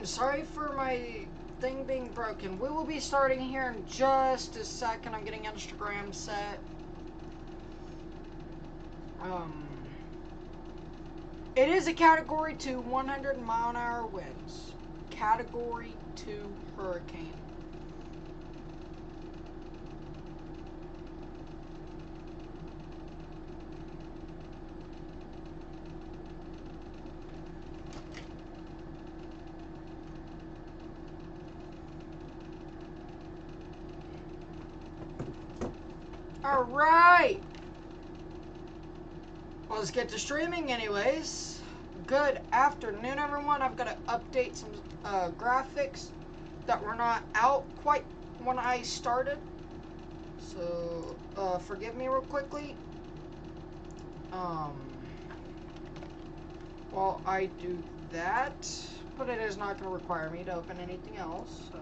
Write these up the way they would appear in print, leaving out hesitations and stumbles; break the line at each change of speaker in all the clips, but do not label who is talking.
again, sorry for my thing being broken. We will be starting here in just a second. I'm getting Instagram set. It is a Category 2, 100-mile-an-hour winds. Category 2 hurricane. Alright! Well, let's get to streaming anyways. Good afternoon, everyone. I've got to update some graphics that were not out quite when I started. So, forgive me real quickly. While I do that, but it is not going to require me to open anything else, so...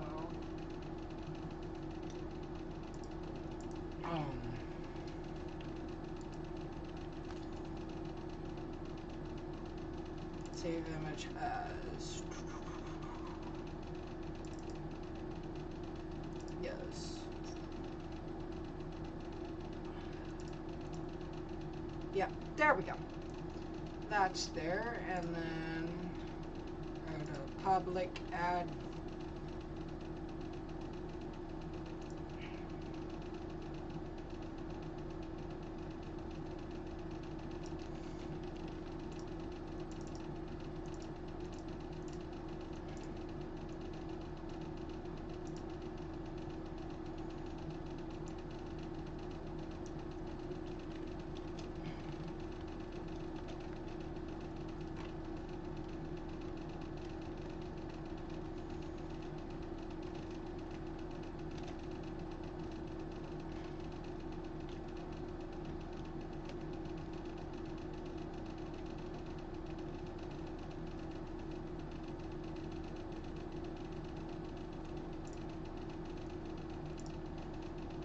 Save image as... Yes. Yeah, there we go. That's there, and then go to public, add.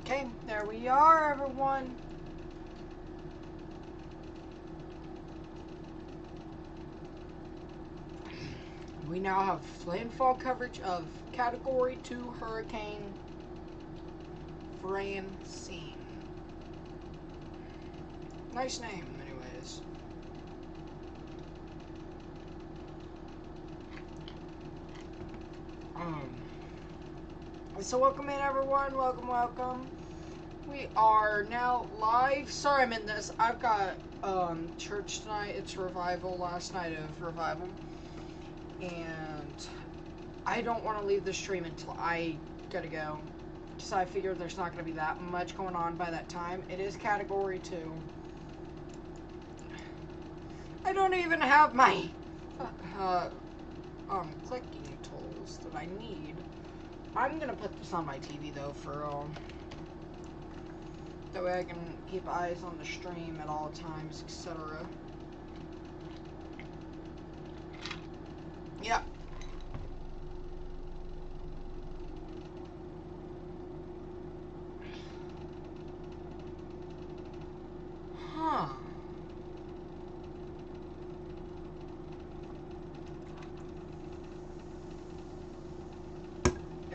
Okay, there we are, everyone. We now have landfall coverage of Category 2 Hurricane Francine. Nice name, anyways. So welcome in, everyone. Welcome, welcome. We are now live. Sorry I'm in this. I've got church tonight. It's revival. Last night of revival. And I don't want to leave the stream until I gotta go. Because I figure there's not going to be that much going on by that time. It is Category 2. I don't even have my clicking tools that I need. I'm gonna put this on my TV though for that way I can keep eyes on the stream at all times, etc. Yeah. Huh.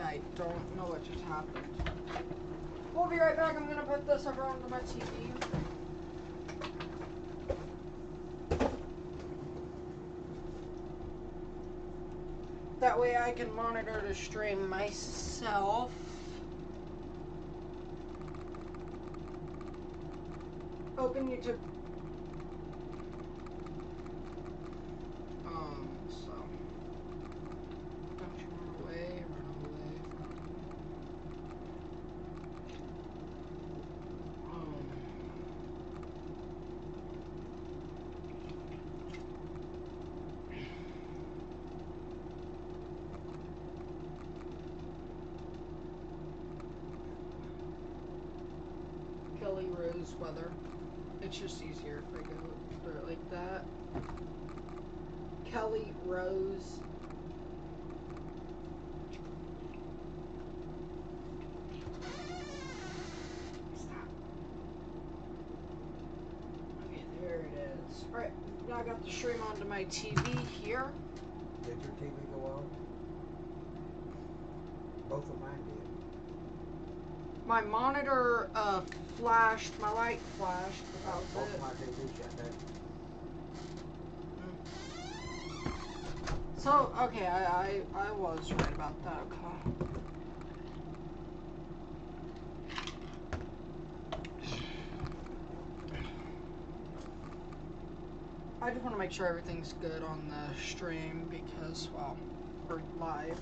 I don't know what just happened. We'll be right back. I'm gonna put this over onto my TV. That way I can monitor the stream myself. Open YouTube. So. Don't you run away, Kelly Rose weather. It's just easier if I go through it like that. Kelly Rose. Okay, there it is. Alright, now I got the stream onto my TV here.
Did your TV go on? Both of mine did.
My monitor flashed, my light flashed.
Both of my TVs shut down.
So, okay, I was right about that, okay. I just want to make sure everything's good on the stream because, well, we're live.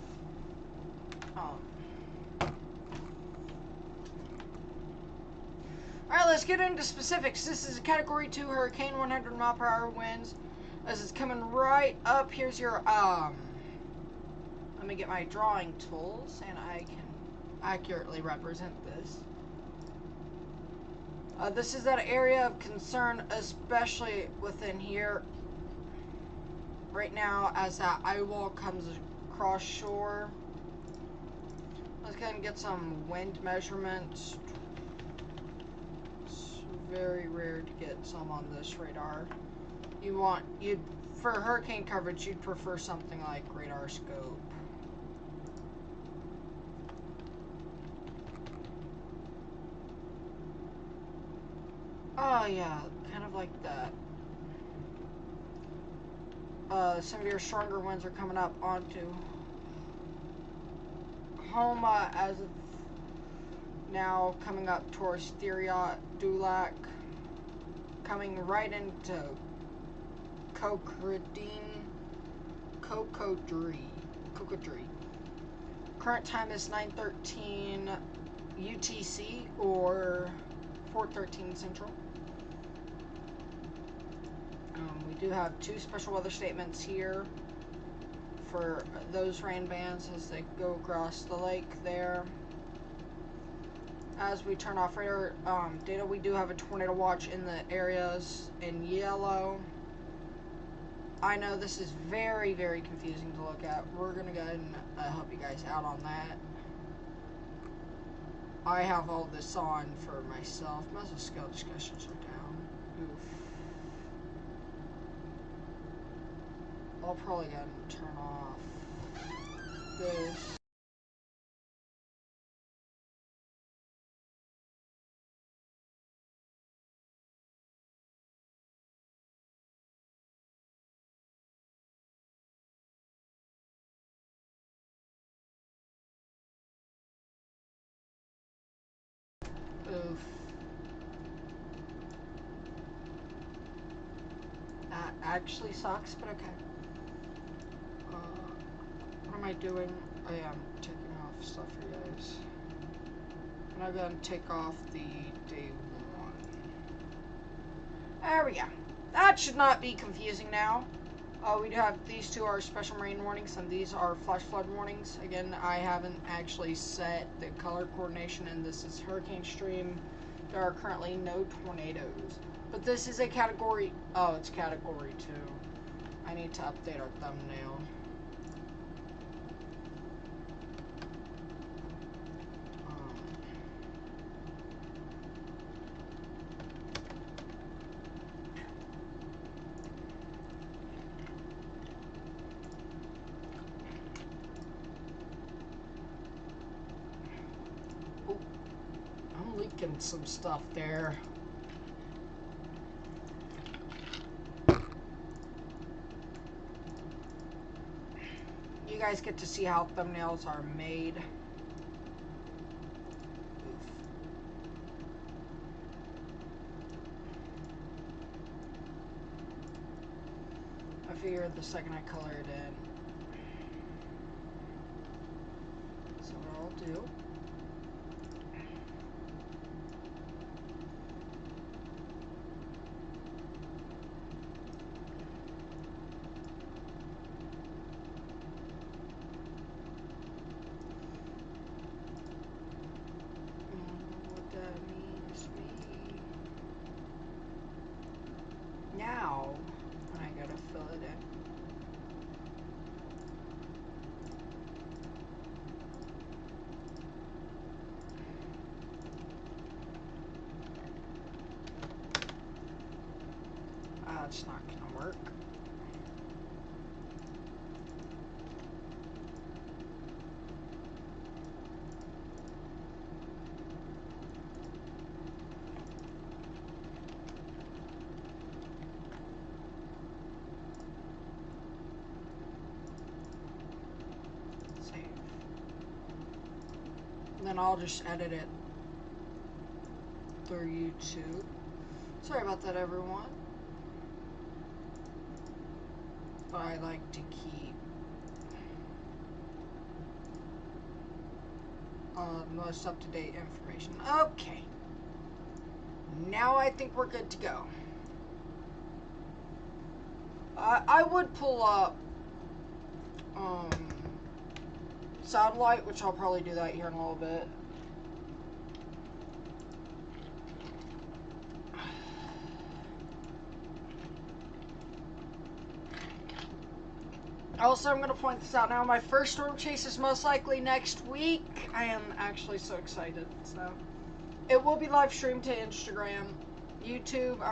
Alright, let's get into specifics. This is a Category 2 hurricane, 100 mile per hour winds. As it's coming right up, here's your, let me get my drawing tools and I can accurately represent this. This is an area of concern, especially within here. Right now, as that eye wall comes across shore. Let's go ahead and get some wind measurements. It's very rare to get some on this radar. For hurricane coverage, you'd prefer something like radar scope. Oh yeah, kind of like that. Some of your stronger winds are coming up onto Homa as of now, coming up towards Theriot, Dulac, coming right into Cocodrie. Current time is 9:13 UTC or 4:13 Central. We do have two special weather statements here for those rain bands as they go across the lake there. As we turn off radar data, we do have a tornado watch in the areas in yellow. I know this is very, very confusing to look at. We're going to go ahead and help you guys out on that. I have all this on for myself. Mesoscale discussions are down. Oof. I'll probably go ahead and turn off this. Oof. That actually sucks, but okay. What am I doing? Oh yeah, I'm taking off stuff for you guys. And I'm going to take off the day 1. There we go. That should not be confusing now. We do have these two are special marine warnings, and these are flash flood warnings. Again, I haven't actually set the color coordination, and this is hurricane stream. There are currently no tornadoes. But this is a category... Oh, it's category 2. I need to update our thumbnail. Leaking some stuff there. You guys get to see how thumbnails are made. Oof. I figured the second I color it in. So what I'll do. Now, I gotta fill it in. It's not gonna work. then I'll just edit it through YouTube. Sorry about that, everyone. But I like to keep most up-to-date information. Okay. Now I think we're good to go. I would pull up satellite, which I'll probably do that here in a little bit. Also, I'm going to point this out now. My first storm chase is most likely next week. I am actually so excited. So, it will be live streamed to Instagram, YouTube.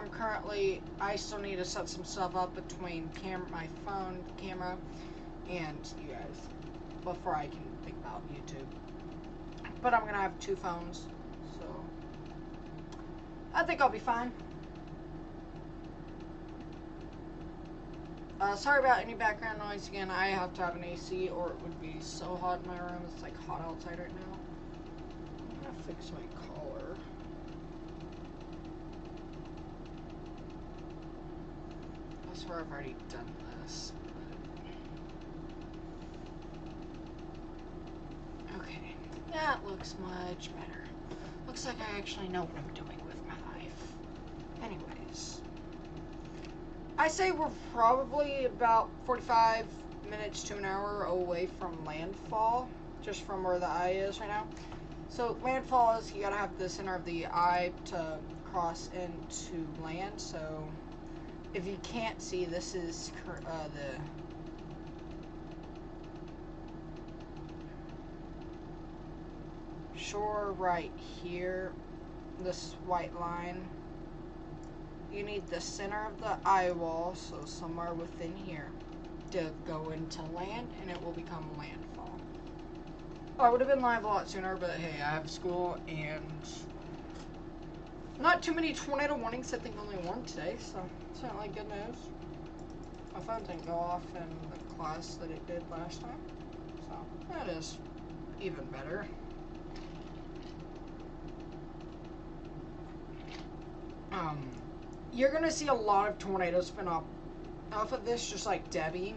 I still need to set some stuff up between my phone camera and you guys before I can think about YouTube. But I'm going to have 2 phones. So, I think I'll be fine. Sorry about any background noise. Again, I have to have an AC or it would be so hot in my room. It's like hot outside right now. I'm gonna fix my collar. I swear I've already done this. Okay, that looks much better. Looks like I actually know what I'm doing with my life. Anyways. I say we're probably about 45 minutes to an hour away from landfall, just from where the eye is right now. So landfall is you gotta have the center of the eye to cross into land. So if you can't see, this is the shore right here, this white line. You need the center of the eye wall, so somewhere within here, to go into land, and it will become landfall. I would have been live a lot sooner, but hey, I have school, and not too many tornado warnings. I think only one today, so it's not like good news. My phone didn't go off in the class that it did last time, so that is even better. You're gonna see a lot of tornadoes spin off of this, just like Debbie.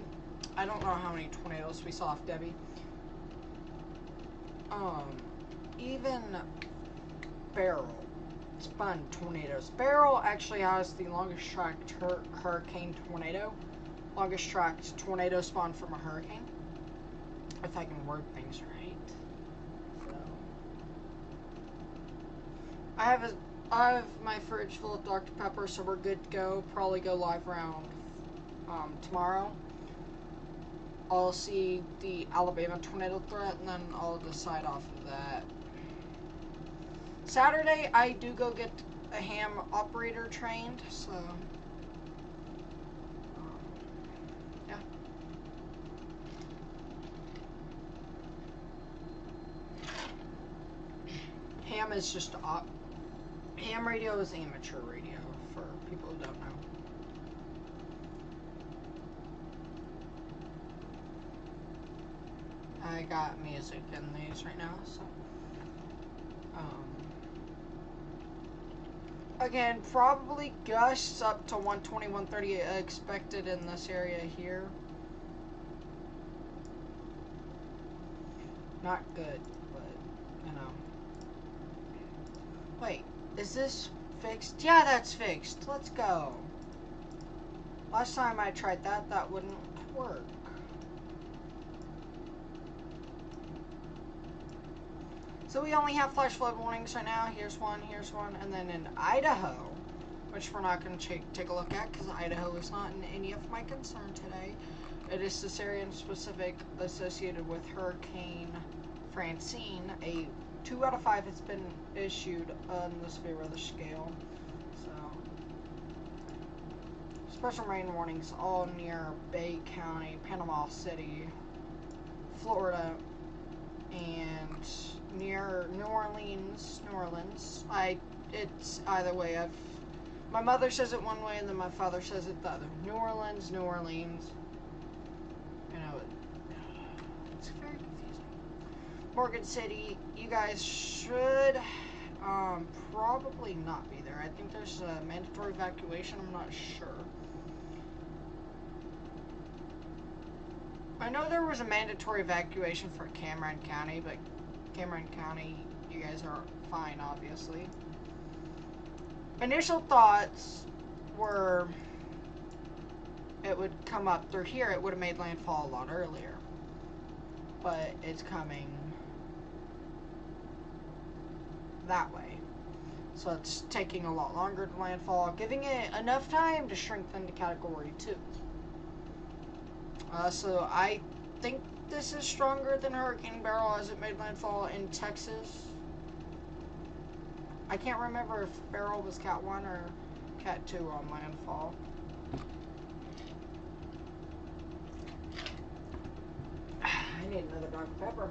I don't know how many tornadoes we saw off Debbie. Even Beryl spun tornadoes. Beryl actually has the longest tracked hurricane tornado. Longest tracked tornado spawned from a hurricane. If I can word things right. So I have my fridge full of Dr. Pepper, so we're good to go. Probably go live around tomorrow. I'll see the Alabama tornado threat, and then I'll decide off of that. Saturday, I do go get a ham operator trained, so yeah. Ham is just ham radio is amateur radio for people who don't know. I got music in these right now, so again, probably gusts up to 120, 130 expected in this area here. Not good, but you know. Wait, is this fixed? Yeah, that's fixed. Let's go. Last time I tried that, that wouldn't work. So we only have flash flood warnings right now. Here's one, and then in Idaho, which we're not going to take a look at because Idaho is not in any of my concern today. It is this area in specific associated with Hurricane Francine. A 2 out of 5 has been issued on the severe weather scale. So special rain warnings all near Bay County, Panama City, Florida, and near New Orleans. It's either way. My mother says it one way, and then my father says it the other. New Orleans. You know, it's very confusing. Morgan City, you guys should probably not be there. I think there's a mandatory evacuation. I'm not sure. I know there was a mandatory evacuation for Cameron County, but Cameron County, you guys are fine, obviously. Initial thoughts were it would come up through here. It would have made landfall a lot earlier. But it's coming that way. So it's taking a lot longer to landfall, giving it enough time to strengthen to Category 2. So I think this is stronger than Hurricane Beryl as it made landfall in Texas. I can't remember if Beryl was Cat 1 or Cat 2 on landfall. I need another Dr. Pepper.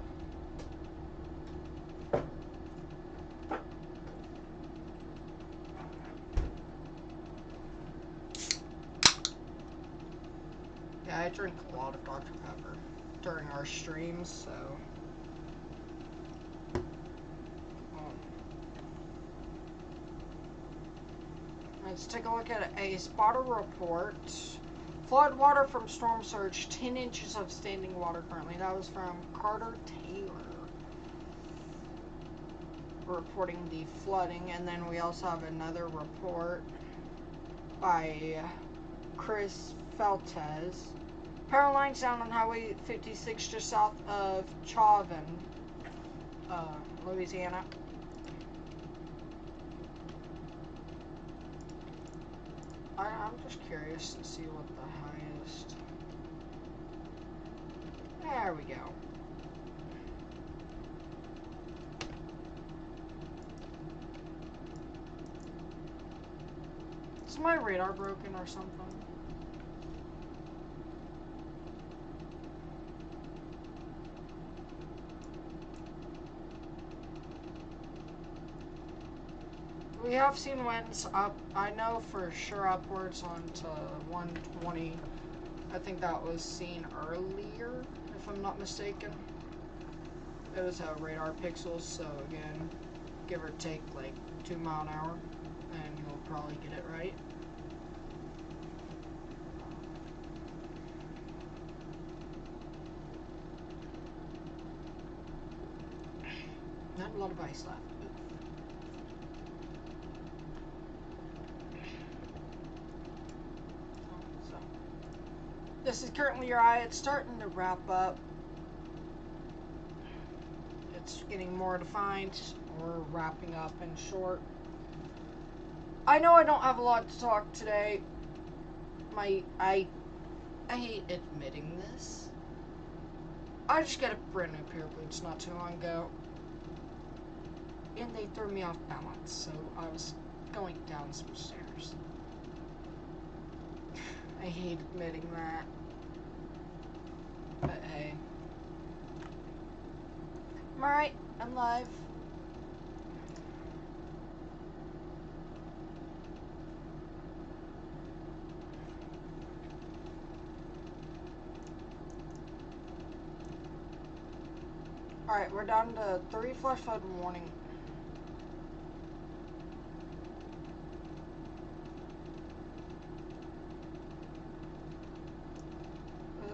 Yeah, I drink a lot of Dr. Pepper during our streams, so... Let's take a look at a spotter report. Flood water from storm surge, 10 inches of standing water currently. That was from Carter Taylor. Reporting the flooding. And then we also have another report by Chris Feltes. Power lines down on Highway 56 just south of Chauvin, Louisiana. I'm just curious to see what the highest... There we go. Is my radar broken or something? We have seen winds up, I know for sure upwards onto 120. I think that was seen earlier, if I'm not mistaken. It was radar pixels, so again, give or take like 2 miles an hour, and you'll probably get it right. Not a lot of ice left. This is currently your eye. It's starting to wrap up. It's getting more defined. We're wrapping up in short. I know I don't have a lot to talk today. I hate admitting this. I just got a brand new pair of boots not too long ago. And they threw me off balance, so I was going down some stairs. I hate admitting that. But hey. I'm alright. I'm live. Alright, we're down to 3 flash flood warning.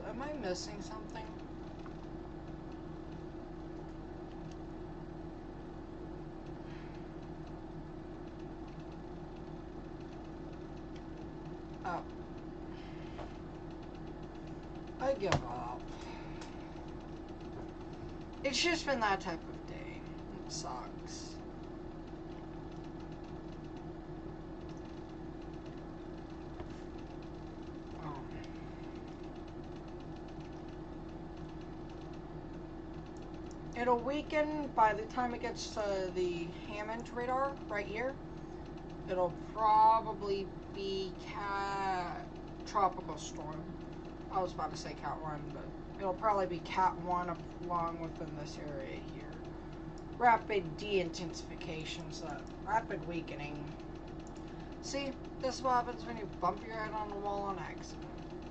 Am I missing something? Oh. I give up. It's just been that type of day. It sucks. It'll weaken by the time it gets to the Hammond radar right here. It'll probably be tropical storm. I was about to say Cat 1, but it'll probably be Cat 1 along within this area here. Rapid de-intensification, so rapid weakening. See, this is what happens when you bump your head on a wall on accident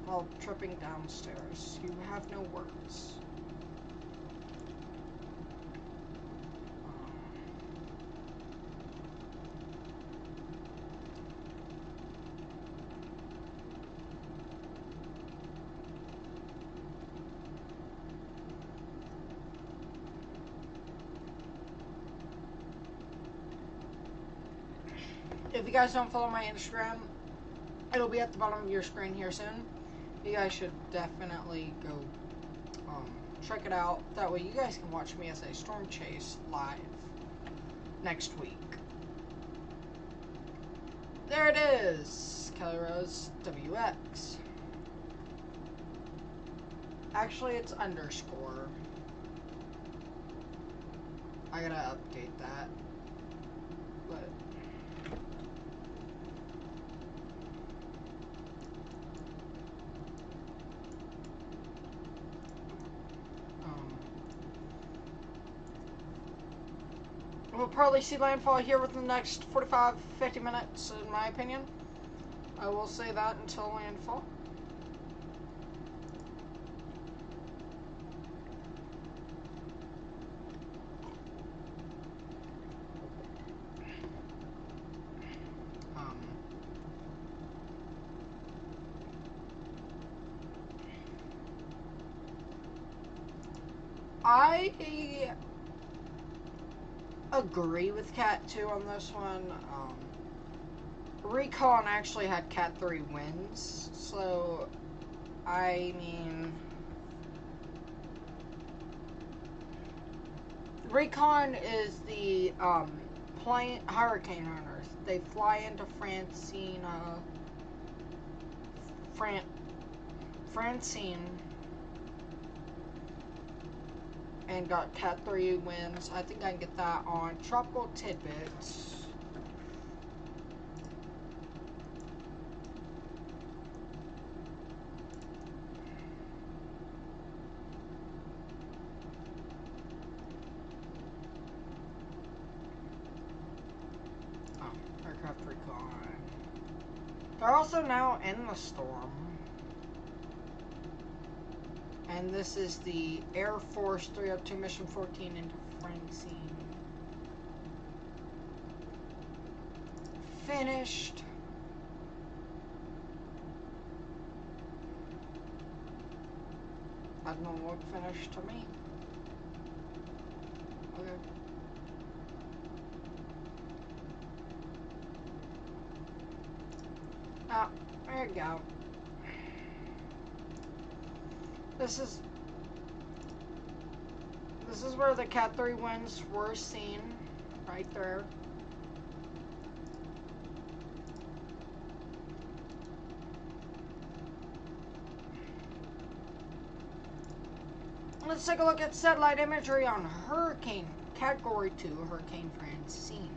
while tripping downstairs. You have no words. If you guys don't follow my Instagram, it'll be at the bottom of your screen here soon. You guys should definitely go check it out. That way you guys can watch me as I storm chase live next week. There it is, Kelly Rose WX. Actually, it's underscore. I gotta update that. But we'll probably see landfall here within the next 45-50 minutes, in my opinion. I will say that until landfall. I agree with Cat 2 on this one. Recon actually had Cat 3 wins, so I mean, Recon is the plane hurricane runners. They fly into Francine, Francine, and got Cat 3 wins. I think I can get that on Tropical Tidbits. Aircraft Recon. They're also now in the storm. And this is the Air Force 302 Mission 14 into Francine. Finished. I don't look finished to me. Okay. Oh, there you go. This is where the Cat 3 wins were seen, right there. Let's take a look at satellite imagery on Hurricane, Category 2, Hurricane Francine.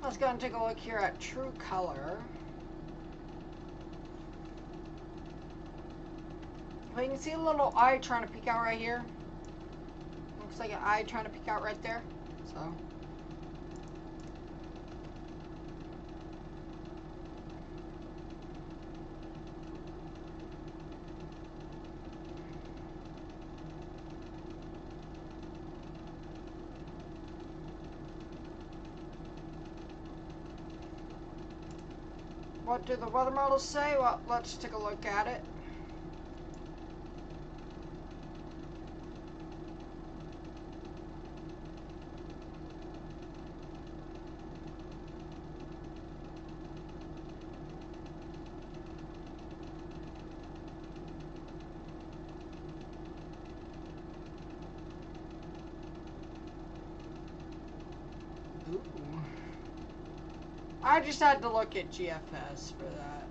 Let's go and take a look here at True Color. Well, you can see a little eye trying to peek out right here. Looks like an eye trying to peek out right there. So. What do the weather models say? Well, let's take a look at it. Ooh. I just had to look at GFS for that.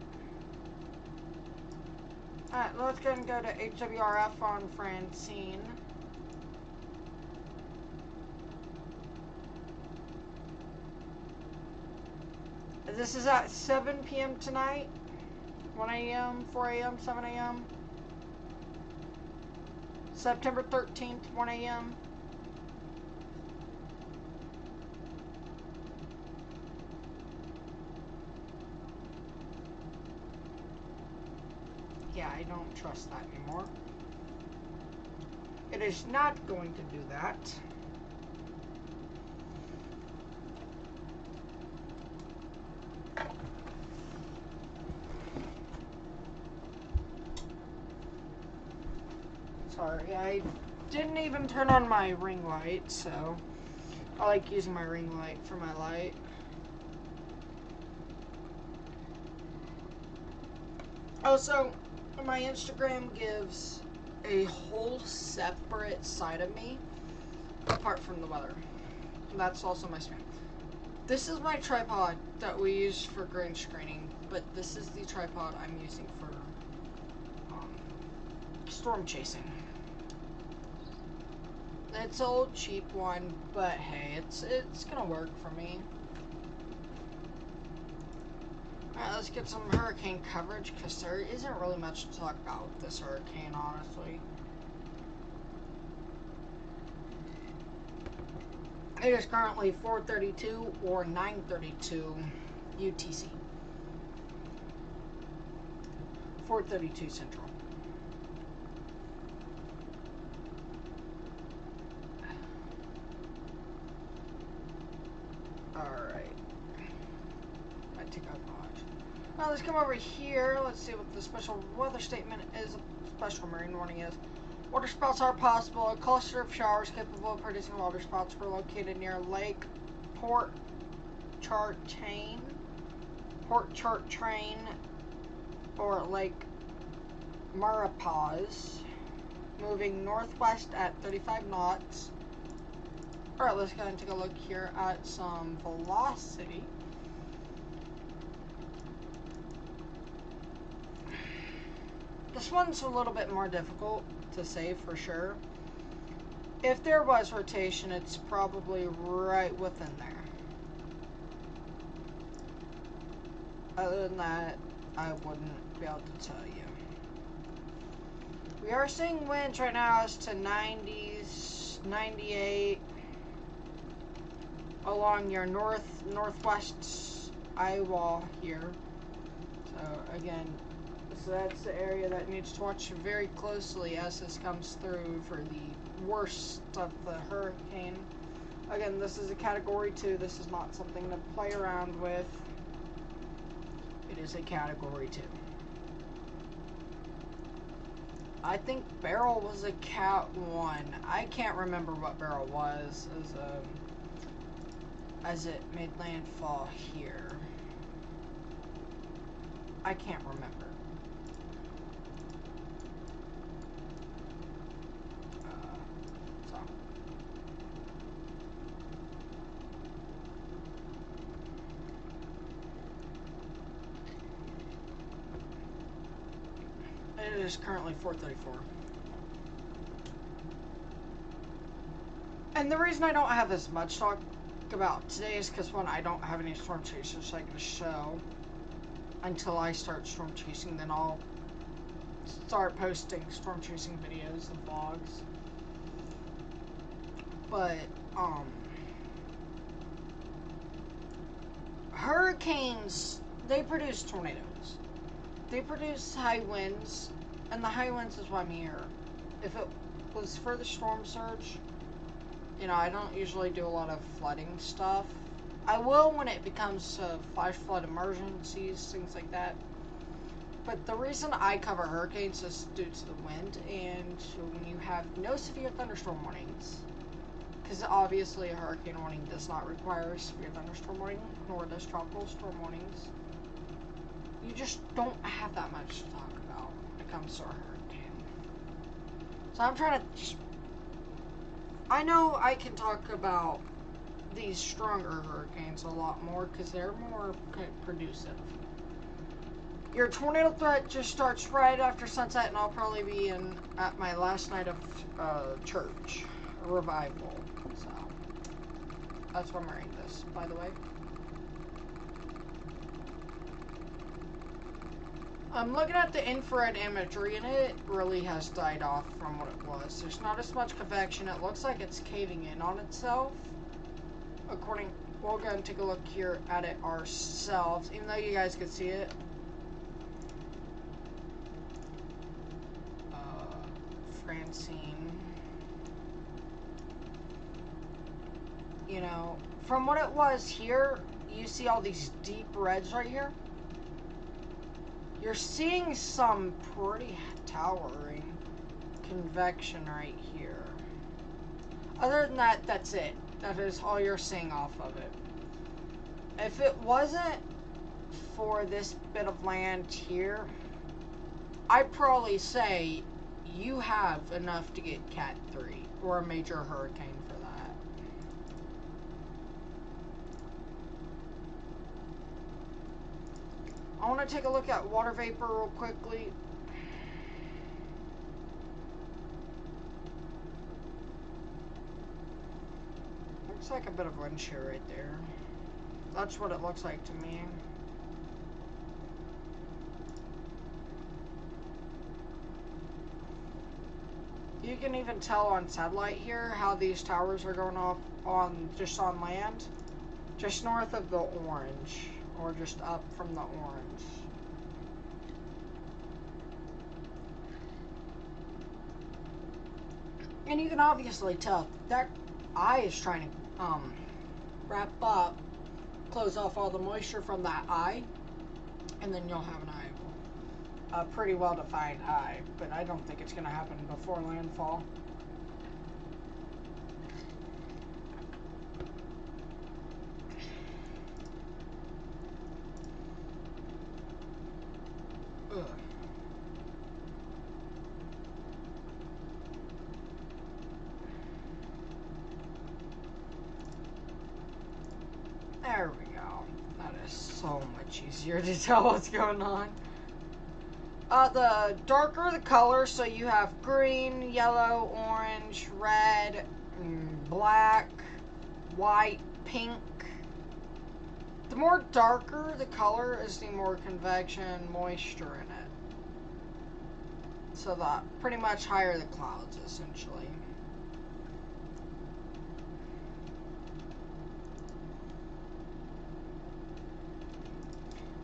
Alright, let's go and go to HWRF on Francine. This is at 7 p.m. tonight. 1 a.m., 4 a.m., 7 a.m. September 13th, 1 a.m. Yeah, I don't trust that anymore. It is not going to do that. Sorry, I didn't even turn on my ring light, so I like using my ring light for my light. Also, my Instagram gives a whole separate side of me, apart from the weather. And that's also my spam. This is my tripod that we use for green screening, but this is the tripod I'm using for storm chasing. It's an old cheap one, but hey, it's gonna work for me. Alright, let's get some hurricane coverage, because there isn't really much to talk about with this hurricane, honestly. It is currently 4:32 or 9:32 UTC. 4:32 Central. Alright. Might take out watch. Now let's come over here. Let's see what the special weather statement is. Special marine warning is. Water spouts are possible. A cluster of showers capable of producing water spouts were located near Lake Port Chartrain, or Lake Marapaz, moving northwest at 35 knots. Alright, let's go and take a look here at some velocity. This one's a little bit more difficult to say for sure. If there was rotation, it's probably right within there. Other than that, I wouldn't be able to tell you. We are seeing winds right now as to 90s, 98 along your northwest eye wall here. So again, so that's the area that needs to watch very closely as this comes through for the worst of the hurricane. Again, this is a Category 2. This is not something to play around with. It is a Category 2. I think Beryl was a Cat 1. I can't remember what Beryl was as it made landfall here. I can't remember. It is currently 4:34. And the reason I don't have as much talk about today is because, one, I don't have any storm chasers I can show until I start storm chasing. Then I'll start posting storm chasing videos and vlogs. But, hurricanes, they produce tornadoes. They produce high winds, and the high winds is why I'm here. If it was for the storm surge, you know, I don't usually do a lot of flooding stuff. I will when it becomes flash flood emergencies, things like that. But the reason I cover hurricanes is due to the wind, and when you have no severe thunderstorm warnings, because obviously a hurricane warning does not require a severe thunderstorm warning, nor does tropical storm warnings. You just don't have that much to talk about when it comes to a hurricane. So I'm trying to just... I know I can talk about these stronger hurricanes a lot more because they're more producive. Your tornado threat just starts right after sunset, and I'll probably be at my last night of church, a revival. So that's why I'm wearing this, by the way. I'm looking at the infrared imagery, and it really has died off from what it was. There's not as much convection. It looks like it's caving in on itself. We'll go and take a look here at it ourselves, even though you guys can see it. Francine. You know, from what it was here, you see all these deep reds right here? You're seeing some pretty towering convection right here. Other than that, that's it. That is all you're seeing off of it. If it wasn't for this bit of land here, I'd probably say you have enough to get Cat 3 or a major hurricane for that. I want to take a look at water vapor real quickly. Looks like a bit of wind shear right there. That's what it looks like to me. You can even tell on satellite here how these towers are going off on just on land, just north of the orange, or just up from the orange. And you can obviously tell that eye is trying to wrap up, close off all the moisture from that eye, and then you'll have an eye. A pretty well-defined eye, but I don't think it's going to happen before landfall. Ugh. There we go. That is so much easier to tell what's going on. The darker the color, so you have green, yellow, orange, red, black, white, pink. The more darker the color is, the more convection, moisture in it. So the pretty much higher the clouds, essentially.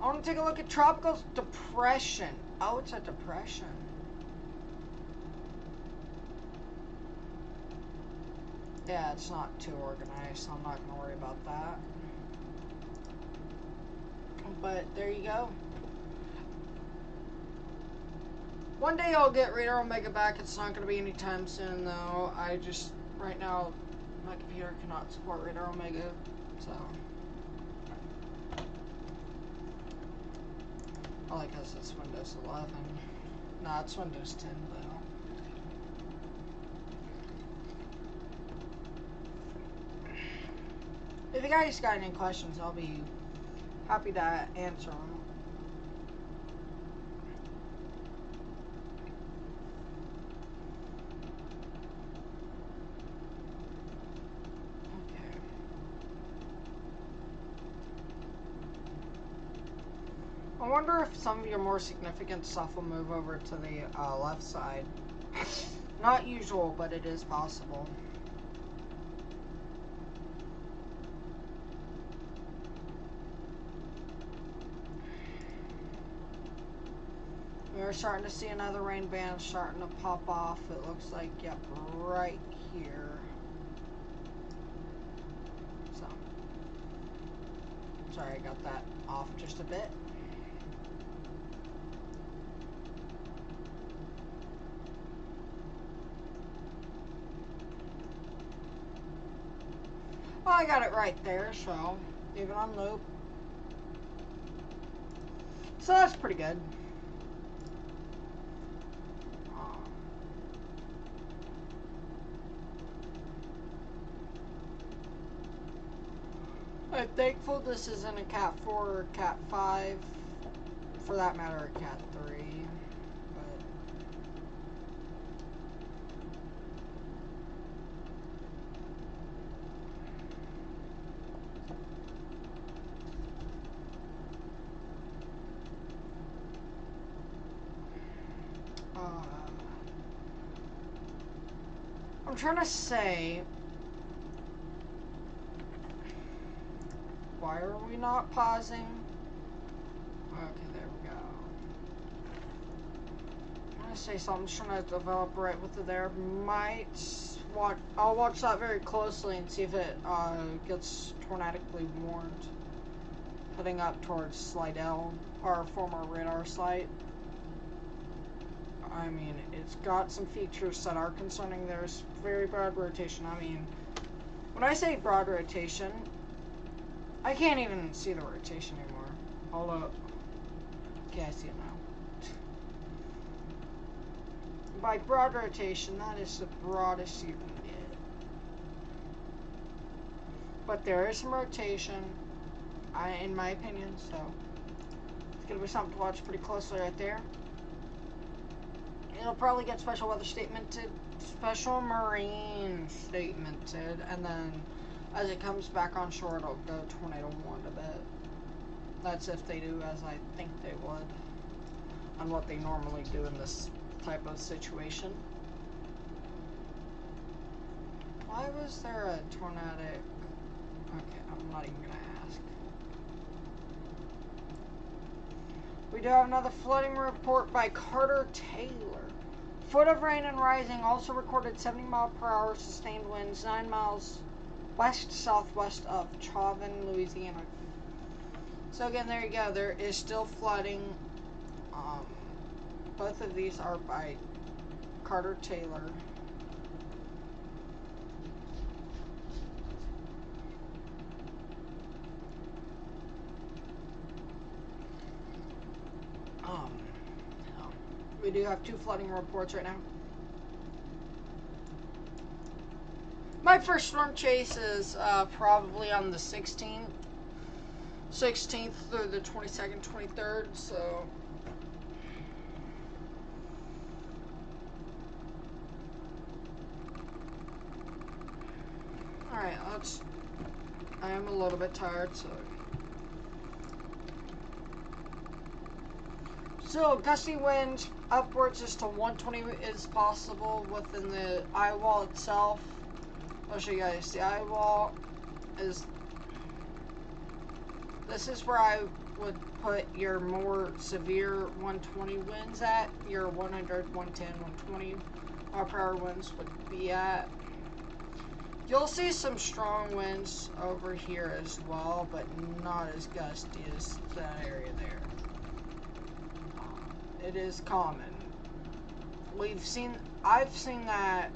I want to take a look at tropical depression. Oh, it's a depression. Yeah, it's not too organized, so I'm not going to worry about that. But there you go. One day I'll get Radar Omega back. It's not going to be anytime soon, though. Right now, my computer cannot support Radar Omega, so. All I guess it's Windows 11. No, it's Windows 10 though. If you guys got any questions, I'll be happy to answer them. I wonder if some of your more significant stuff will move over to the left side. Not usual, but it is possible. We're starting to see another rain band starting to pop off. It looks like, yep, right here. So, sorry, I got that off just a bit. Well, I got it right there, so leave it on loop. So that's pretty good. I'm thankful this isn't a Cat 4 or Cat 5, for that matter, a Cat 3. I'm trying to say, why are we not pausing? Okay, there we go. I'm trying to say something. I'm just trying to develop right with it there. I'll watch that very closely and see if it gets tornadically warned. Heading up towards Slidell, our former radar site. I mean, it's got some features that are concerning. There's very broad rotation. I mean, when I say broad rotation, I can't even see the rotation anymore. Hold up. Okay, I see it now. By broad rotation, that is the broadest you can get. But there is some rotation, in my opinion, so it's going to be something to watch pretty closely right there. It'll probably get special weather statemented, special marine statemented, and then as it comes back on shore, it'll go tornado 1 a bit. That's if they do as I think they would, on what they normally do in this type of situation. Why was there a tornadic? Okay, I'm not even gonna ask. We do have another flooding report by Carter Taylor. Foot of rain and rising, also recorded 70 mile per hour sustained winds, 9 miles west-southwest of Chauvin, Louisiana. So again, there you go. There is still flooding. Both of these are by Carter Taylor. We do have 2 flooding reports right now. My first storm chase is probably on the 16th through the 22nd, 23rd, so alright, I am a little bit tired, so gusty winds upwards just to 120 is possible within the eye wall itself. I'll show you guys the eye wall. This is where I would put your more severe 120 winds at. Your 100, 110, 120 mile per hour winds would be at. You'll see some strong winds over here as well, but not as gusty as that area there. It is common. I've seen that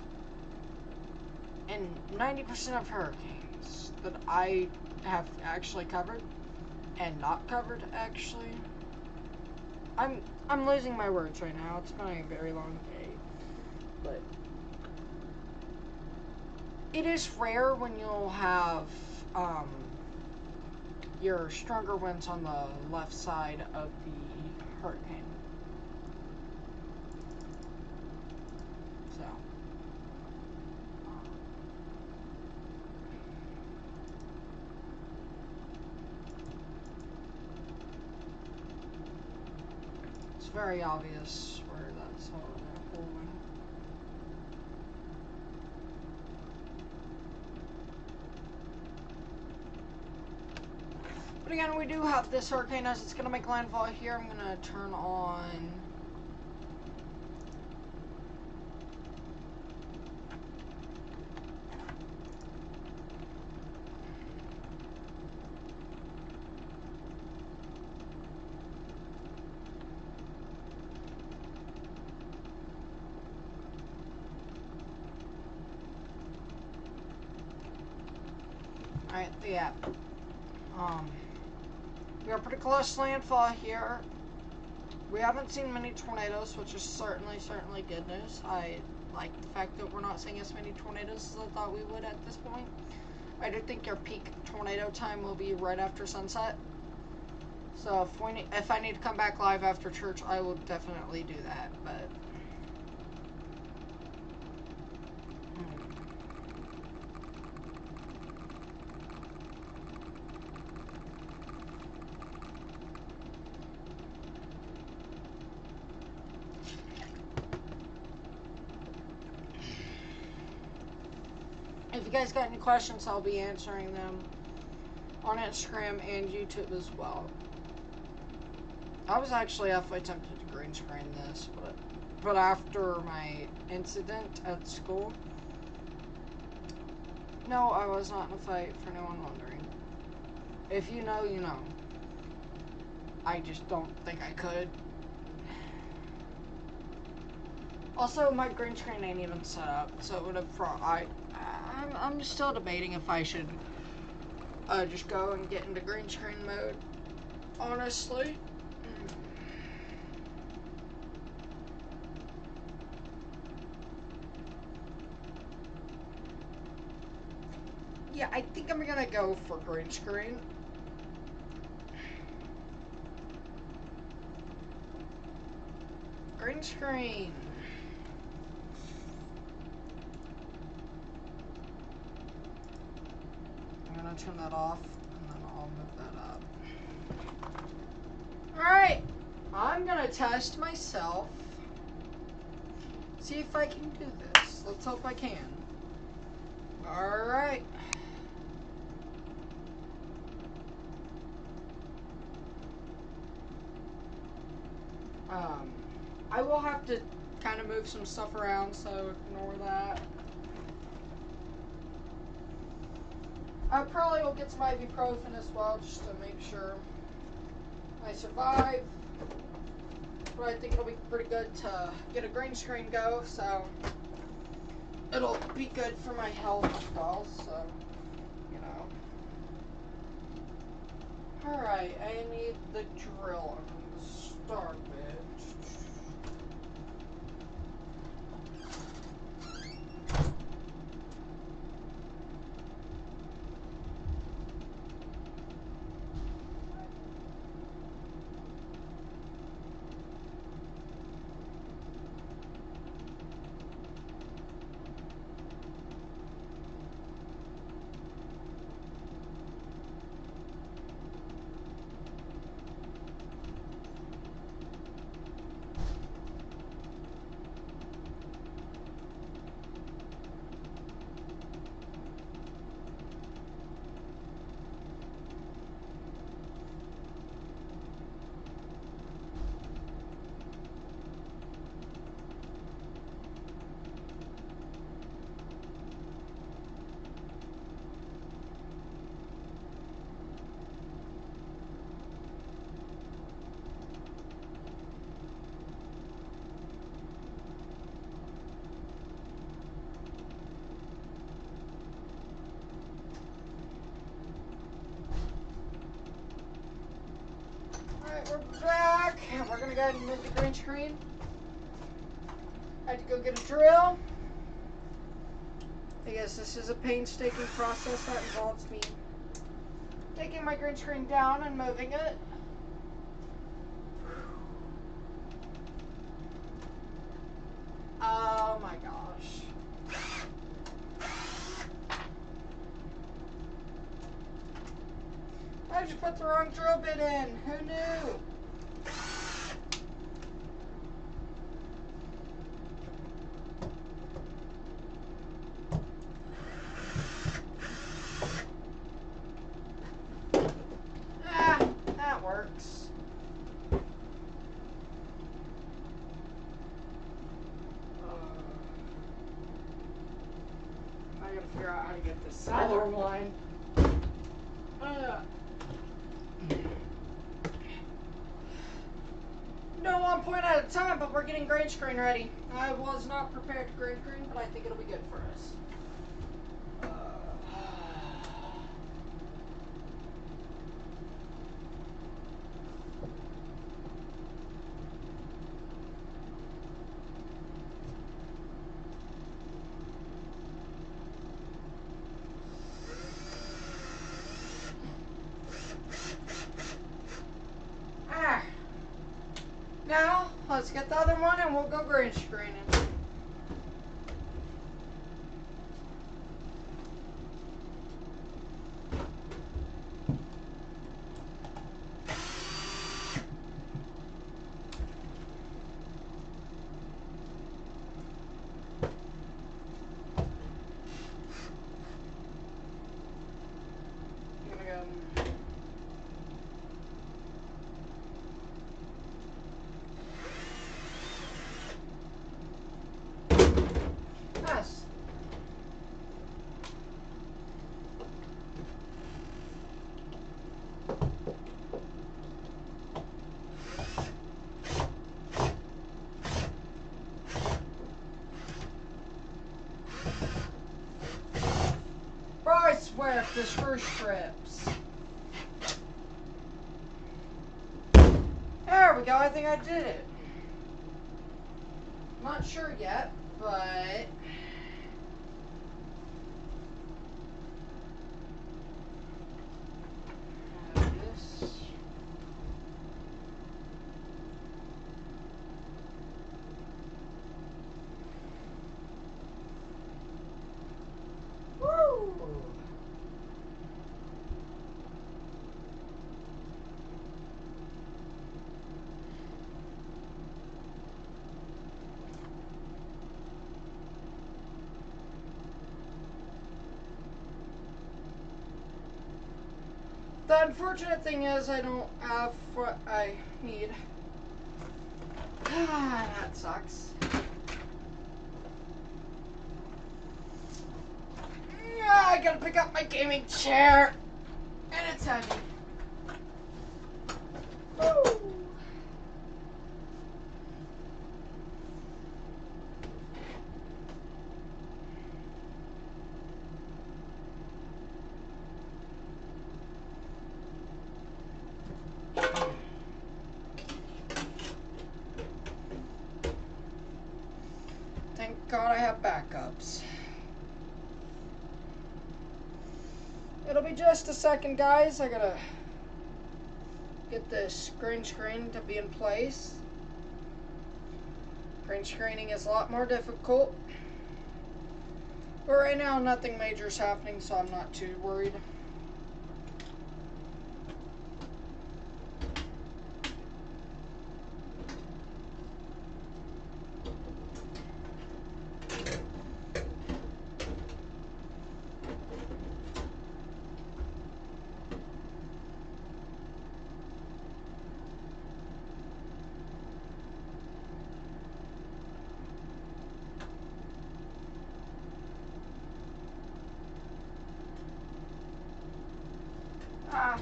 in 90% of hurricanes that I have actually covered and not covered actually. I'm losing my words right now. It's been a very long day, but it is rare when you'll have your stronger winds on the left side of the hurricane. So it's very obvious where that's all holding. But again, we do have this hurricane as it's going to make landfall here. I'm going to turn on Alright, yeah. We are pretty close to landfall here. We haven't seen many tornadoes, which is certainly good news. I like the fact that we're not seeing as many tornadoes as I thought we would at this point. I do think your peak tornado time will be right after sunset. So if I need to come back live after church, I will definitely do that. But if you guys got any questions, I'll be answering them on Instagram and YouTube as well. I was actually halfway tempted to green screen this, but after my incident at school, no, I was not in a fight, for anyone wondering. If you know, you know. I just don't think I could. Also, my green screen ain't even set up, so it would have I'm still debating if I should just go and get into green screen mode, honestly. Yeah, I think I'm gonna go for green screen. Green screen. I'm gonna turn that off, and then I'll move that up. Alright, I'm gonna test myself. See if I can do this. Let's hope I can. Alright. I will have to kind of move some stuff around, so ignore that. I probably will get some ibuprofen as well, just to make sure I survive. But I think it'll be pretty good to get a green screen go, so it'll be good for my health as well, so, you know. Alright, I need the drill. I'm going to start it. Alright, we're back. We're gonna go ahead and move the green screen. I had to go get a drill. I guess this is a painstaking process that involves me taking my green screen down and moving it. Oh my gosh. I just put the wrong drill bit in. Who knew? Ah, that works. I gotta figure out how to get this sidearm line. No, 1 point at a time, but we're getting green screen ready. I was not prepared to green screen, but I think it'll be good for us. Now, let's get the other one and we'll go green screening. swear if this screw strips. There we go, I think I did it. Not sure yet, but this. Woo! The unfortunate thing is I don't have what I need. That sucks. Yeah, I gotta pick up my gaming chair. And it's heavy. Woo! Thank God I have backups. It'll be just a second, guys. I gotta get this green screen to be in place. Green screening is a lot more difficult. But right now, nothing major is happening, so I'm not too worried. Ah,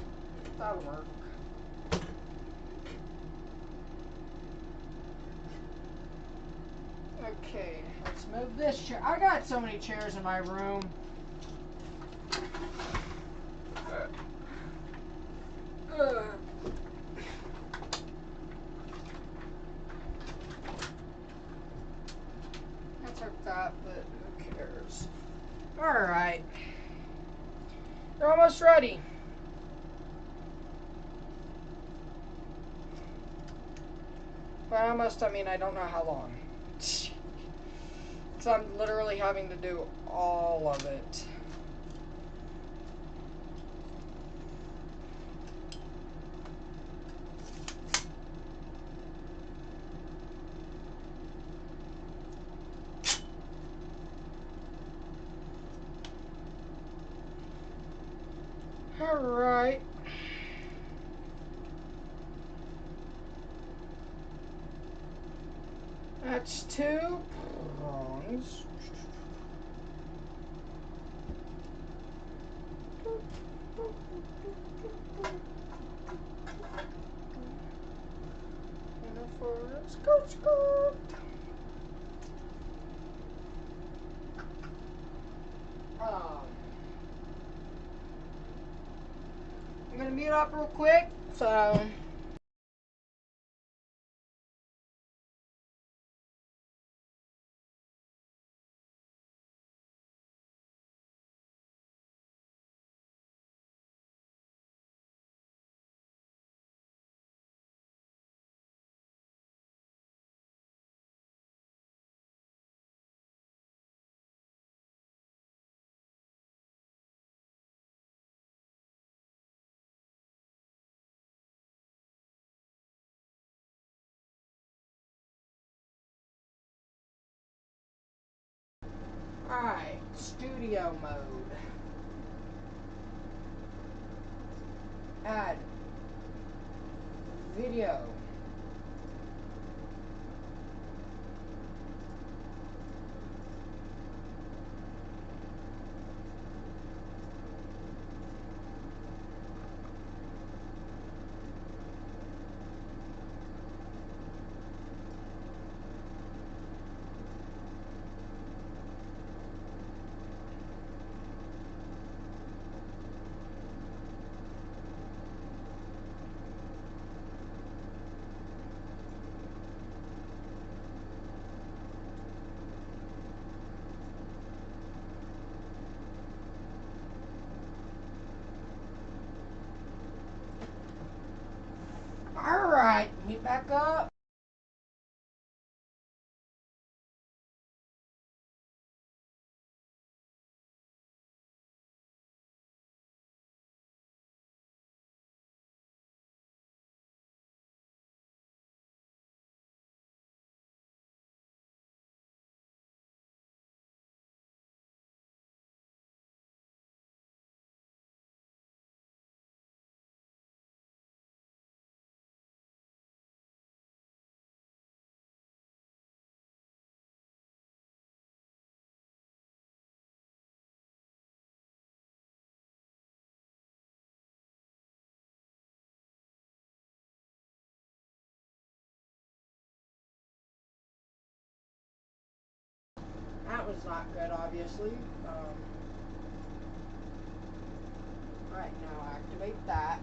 that'll work. Okay, let's move this chair. I got so many chairs in my room. I took that, but who cares? Alright. You're almost ready. By almost, I mean I don't know how long. Because I'm literally having to do all of it. Alright. That's 2 prongs. And for scoot, scoot. I'm gonna mute up real quick, so. Alright, studio mode. Add video. Get back up. That was not good, obviously. Alright, now activate that.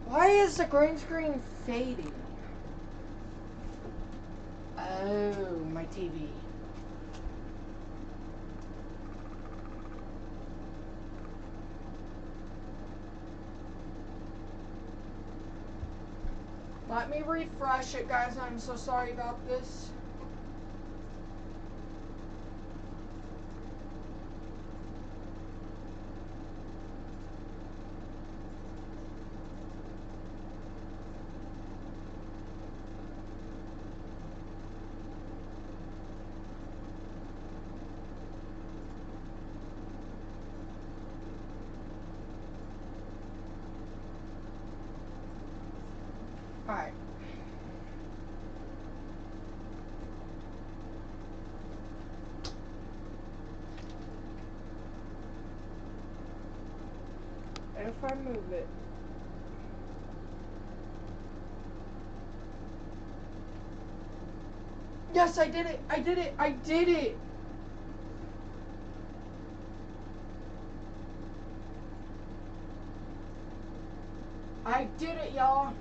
Why is the green screen fading? Oh, my TV. Let me refresh it, guys. I'm so sorry about this. Alright. If I move it. Yes, I did it! I did it! I did it! I did it, y'all!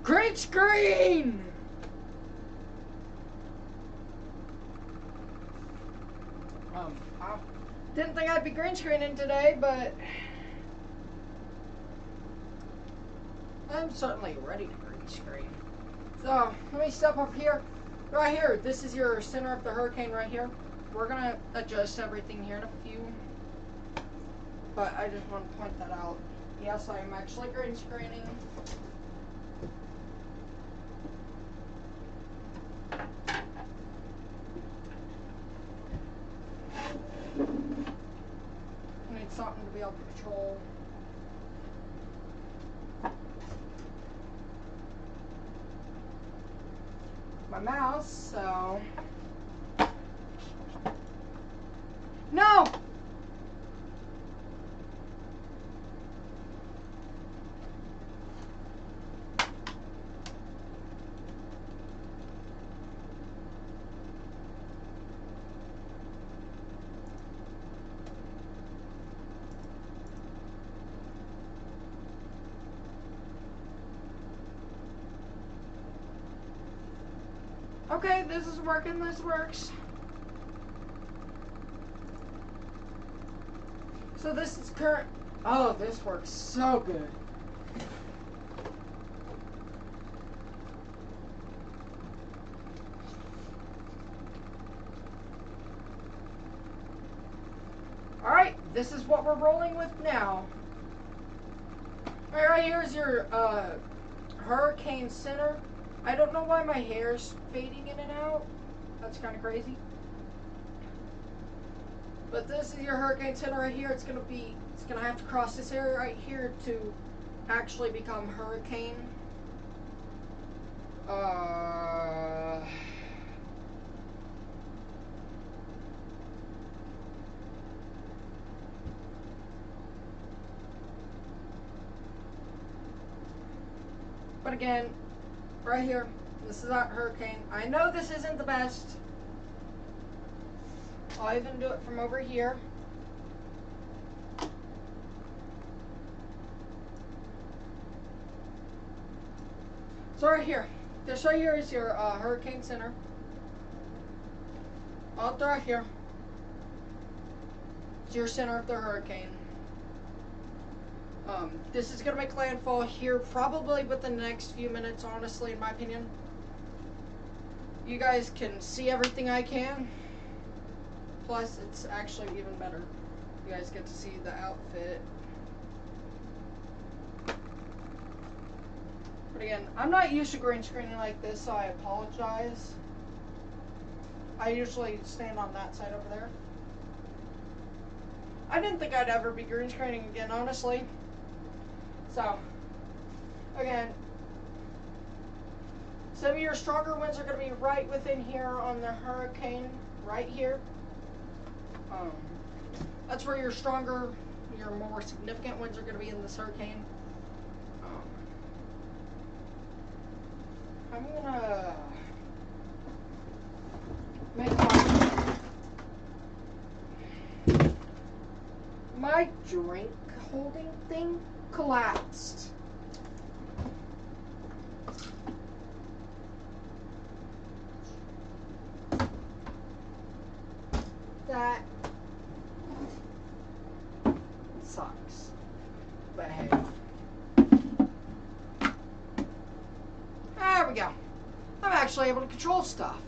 Great screen! I didn't think I'd be green screening today, but I'm certainly ready to green screen. So, let me step up here. Right here, this is your center of the hurricane right here. We're gonna adjust everything here in a few. But I just want to point that out. Yes, I am actually green screening. I need something to be able to control. My mouse, so... No! Okay, this is working, this works. So this is current. Oh, this works so good. Alright, this is what we're rolling with now. Right here is your hurricane center. I don't know why my hair's fading in and out. That's kind of crazy. But this is your hurricane center right here. It's gonna have to cross this area right here to actually become hurricane. But again, right here, this is our hurricane. I know this isn't the best. I'll even do it from over here. So right here, this right here is your hurricane center. All right here. is your center of the hurricane. This is going to make landfall here probably within the next few minutes, honestly, in my opinion. You guys can see everything I can. Plus, it's actually even better. You guys get to see the outfit. But again, I'm not used to green screening like this, so I apologize. I usually stand on that side over there. I didn't think I'd ever be green screening again, honestly. So, again, some of your stronger winds are going to be right within here on the hurricane, right here. That's where your stronger, your more significant winds are going to be in this hurricane. I'm going to make my drink holding thing collapsed. That sucks. But hey. There we go. I'm actually able to control stuff.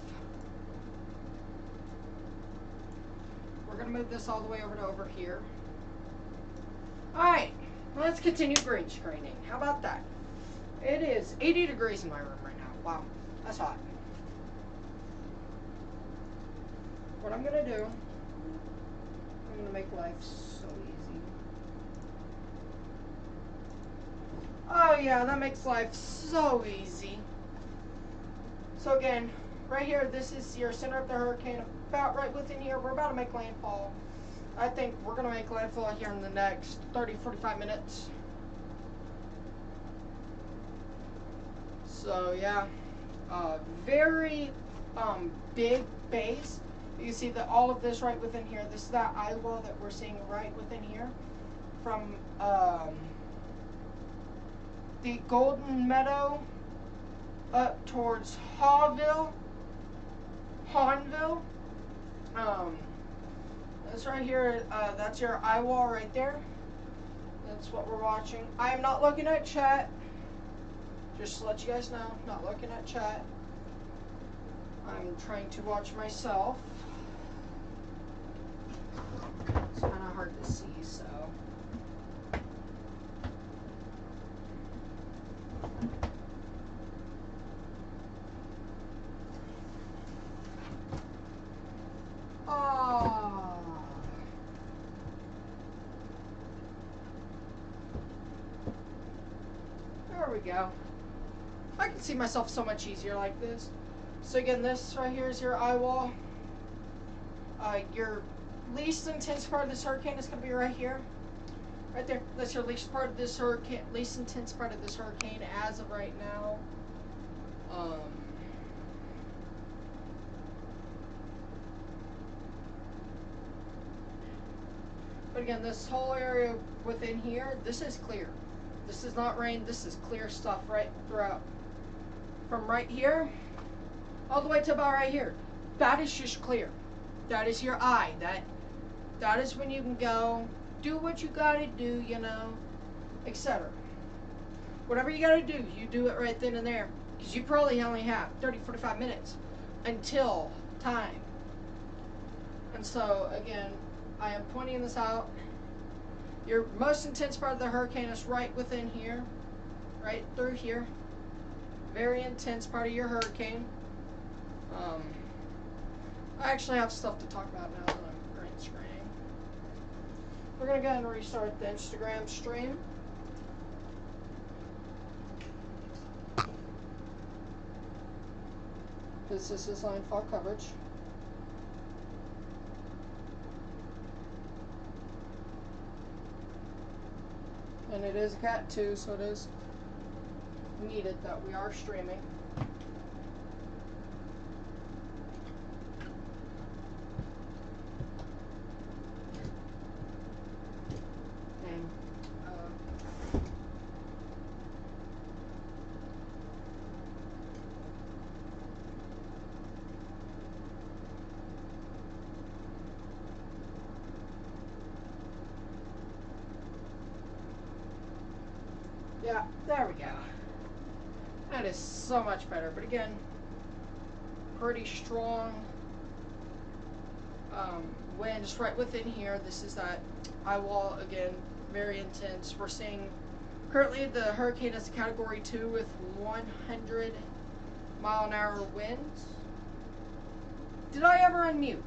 We're going to move this all the way over here. Alright, let's continue green screening. How about that? It is 80 degrees in my room right now. Wow, that's hot. What I'm going to do, I'm going to make life so easy. Oh yeah, that makes life so easy. So again, right here, this is your center of the hurricane, about right within here. We're about to make landfall. I think we're going to make landfall here in the next 30-45 minutes. So yeah, very big base. You can see that all of this right within here. This is that eye wall that we're seeing right within here. From the Golden Meadow up towards Hawnville. This right here, that's your eye wall right there. That's what we're watching. I am not looking at chat. Just to let you guys know, not looking at chat. I'm trying to watch myself. It's kind of hard to see, so. There we go. I can see myself so much easier like this. So again, this right here is your eye wall. Your least intense part of this hurricane is going to be right here. Right there. That's your least part of this hurricane, least intense part of this hurricane as of right now. But again, this whole area within here, this is clear. This is not rain, this is clear stuff right throughout. From right here, all the way to about right here. That is just clear. That is your eye. That is when you can go, do what you gotta do, you know, etc. Whatever you gotta do, you do it right then and there. Because you probably only have 30-45 minutes until time. And so, again, I am pointing this out. Your most intense part of the hurricane is right within here. Right through here. Very intense part of your hurricane. I actually have stuff to talk about now that I'm green screening. We're going to go ahead and restart the Instagram stream. This is landfall coverage. And it is Cat 2, so it is needed that we are streaming. And, Yeah, there we go. That is so much better. But again, pretty strong winds right within here. This is that eye wall again, very intense. We're seeing currently the hurricane is a category 2 with 100-mile-an-hour winds. Did I ever unmute?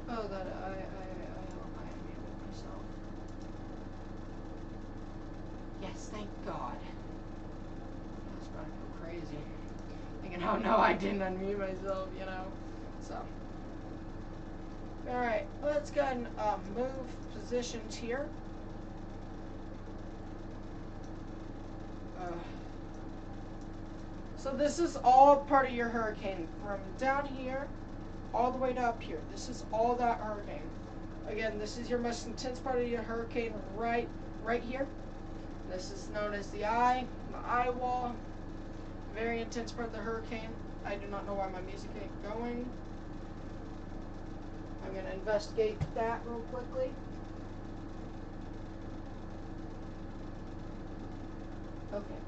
Oh, that I unmuted myself. Yes, thank God. I was about to go crazy. Thinking, oh no, I didn't unmute myself, you know. So. Alright, let's go ahead and move positions here. So this is all part of your hurricane. From down here, all the way to up here. This is all that hurricane. Again, this is your most intense part of your hurricane right here. This is known as the eye wall. Very intense part of the hurricane. I do not know why my music ain't going. I'm going to investigate that real quickly. Okay.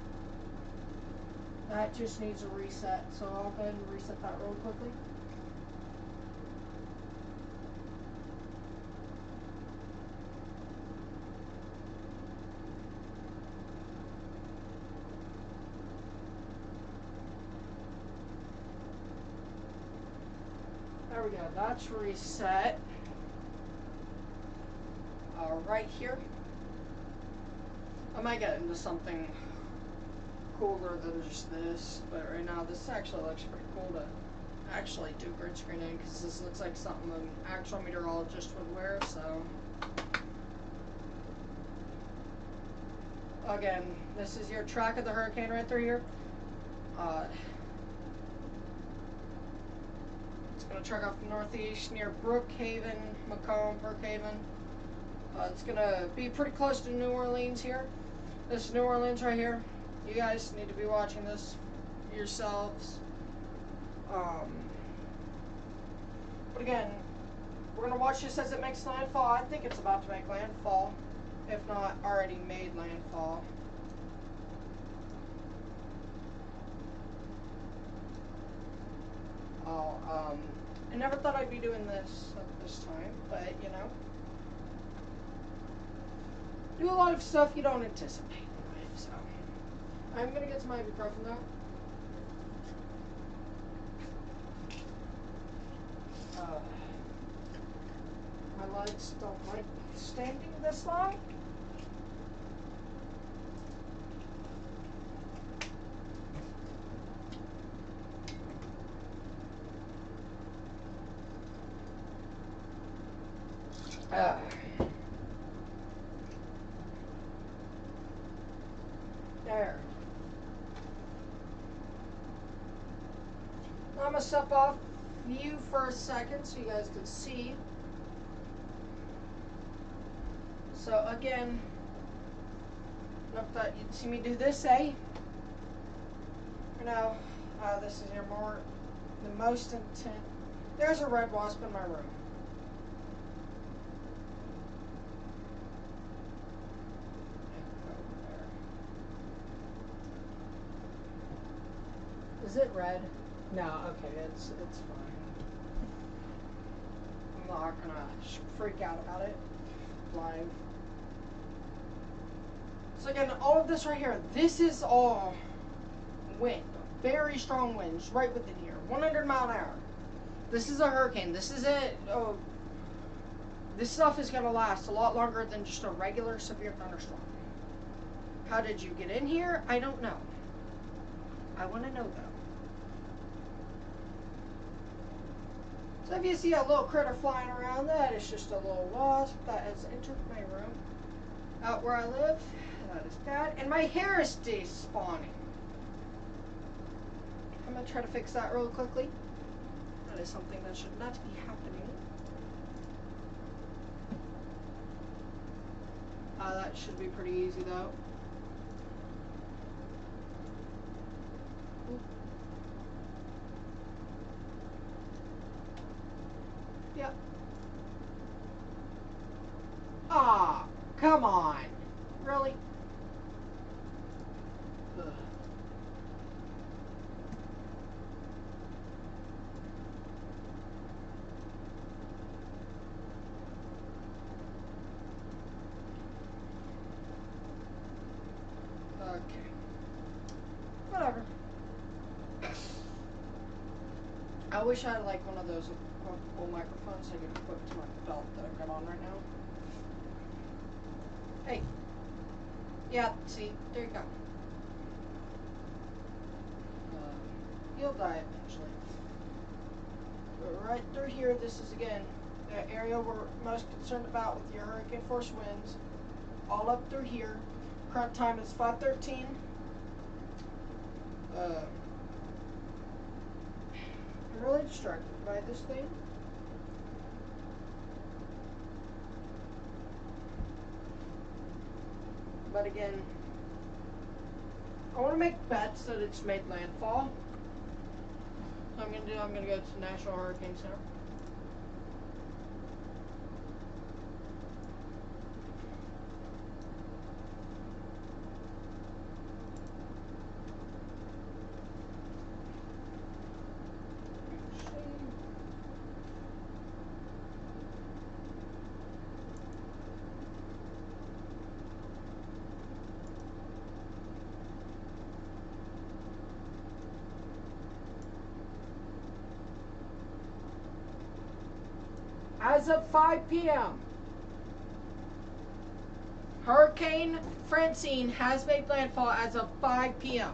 That just needs a reset, so I'll go ahead and reset that real quickly. There we go, that's reset. Right here. I might get into something cooler than just this, but right now this actually looks pretty cool to actually do green screen in, because this looks like something an actual meteorologist would wear, so. Again, this is your track of the hurricane right through here. It's going to track off the northeast near Brookhaven, Macomb, Brookhaven. It's going to be pretty close to New Orleans here. This is New Orleans right here. You guys need to be watching this yourselves. But again, we're going to watch this as it makes landfall. I think it's about to make landfall, if not already made landfall. I never thought I'd be doing this at this time, but you know, do a lot of stuff you don't anticipate in life, so. I'm gonna get to my ibuprofen though. My legs don't like standing this long. There. I'm gonna step off view for a second so you guys can see. So again, not that you'd see me do this, eh? You know, this is your the most intense. There's a red wasp in my room. Is it red? No, okay, it's fine. I'm not gonna freak out about it live. So again, all of this right here, this is all wind. Very strong winds right within here. 100 mile an hour. This is a hurricane. This is it. Oh, this stuff is gonna last a lot longer than just a regular severe thunderstorm. How did you get in here? I don't know. I want to know though. So if you see a little critter flying around, that is just a little wasp that has entered my room. Out where I live, that is bad. And my hair is despawning. I'm going to try to fix that real quickly. That is something that should not be happening. That should be pretty easy though. Yep. Ah, come on. Really? whatever. I wish I had like one of those old microphones I could put to my belt that I've got on right now. Hey. Yeah, see, there you go. He'll die eventually. But right through here, this is again the area we're most concerned about with your hurricane force winds. All up through here. Current time is 5:13. I'm really distracted by this thing. But again, I want to make bets that it's made landfall. So I'm gonna go to the National Hurricane Center. As of 5 p.m., Hurricane Francine has made landfall as of 5 p.m.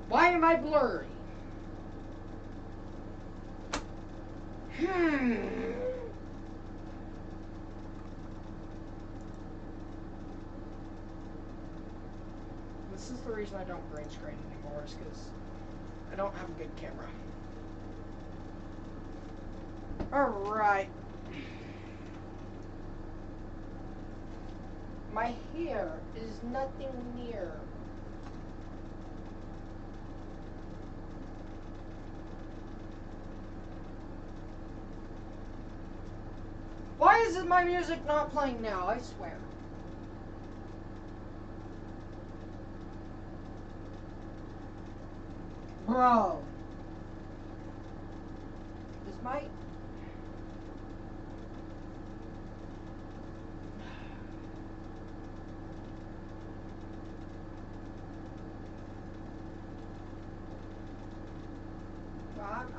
Why am I blurry? This is the reason I don't green screen anymore, is because I don't have a good camera. Alright. My hair is nothing near. Why is my music not playing now? I swear. Bro. Is my...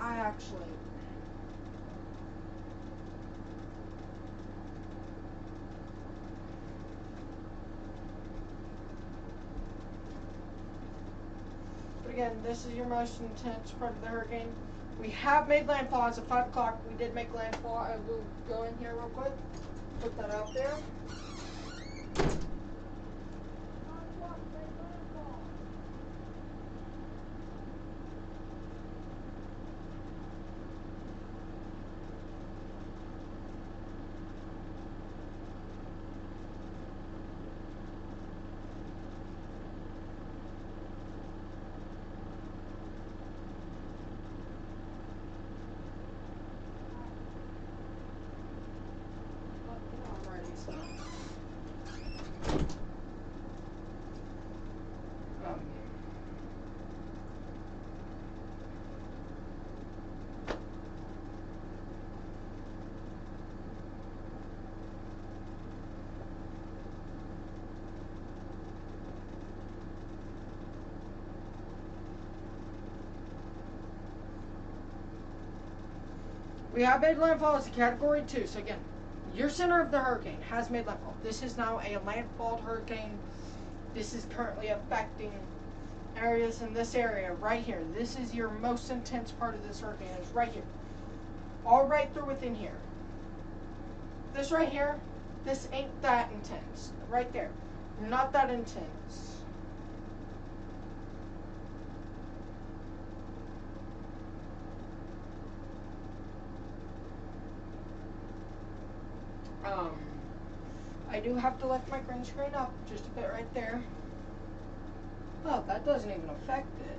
I actually... But again, this is your most intense part of the hurricane. We have made landfall as of 5 o'clock. We did make landfall. I will go in here real quick. Put that out there. We have made landfall as a category 2. So again, your center of the hurricane has made landfall. This is now a landfall hurricane. This is currently affecting areas in this area right here. This is your most intense part of this hurricane. It's right here. All right through within here. This right here, this ain't that intense. Right there. Not that intense. I do have to lift my green screen up just a bit right there. Oh, that doesn't even affect it.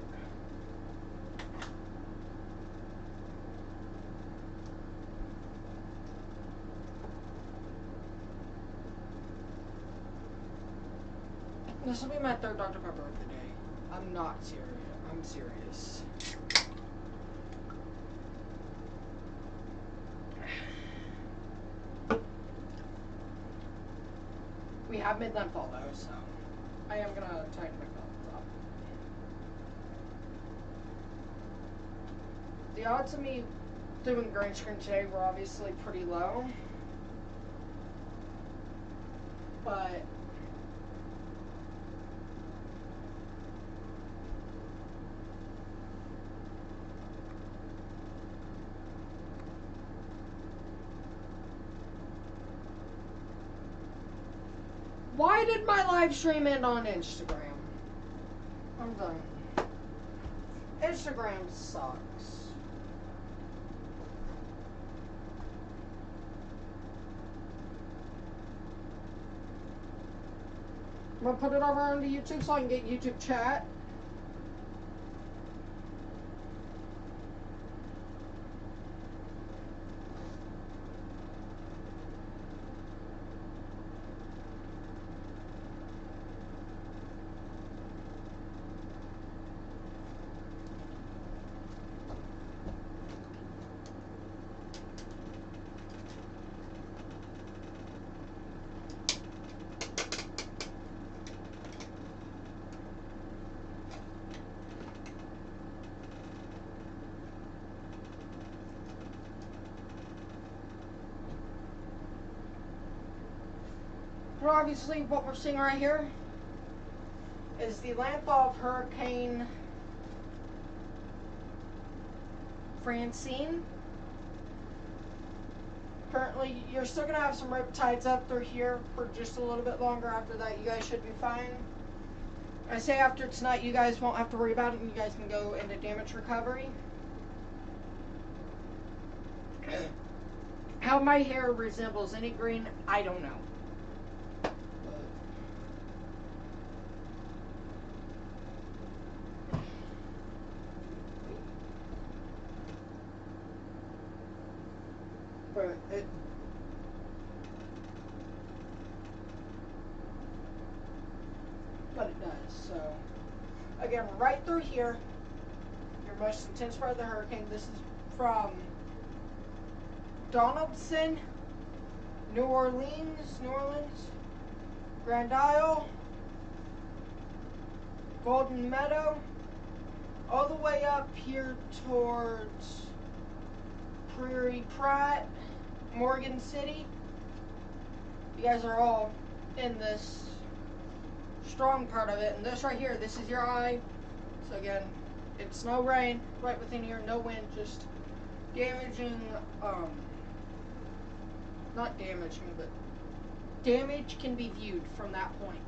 This will be my 3rd Dr. Pepper of the day. I'm not serious. I'm serious. We have made landfall though, so I am gonna tighten my belt up. The odds of me doing green screen today were obviously pretty low. But why did my live stream end on Instagram? I'm done. Instagram sucks. I'm gonna put it over onto YouTube so I can get YouTube chat. Well, obviously, what we're seeing right here is the landfall of Hurricane Francine. Currently, you're still going to have some riptides up through here for just a little bit longer. After that, you guys should be fine. I say after tonight, you guys won't have to worry about it, and you guys can go into damage recovery. How my hair resembles any green, I don't know. But it does. So again, right through here, your most intense part of the hurricane. This is from Donaldson, New Orleans, Grand Isle, Golden Meadow, all the way up here towards Prairie Pratt, Morgan City. You guys are all in this strong part of it, and this right here, this is your eye. So again, it's no rain right within here, no wind, just damaging, not damaging, but damage can be viewed from that point.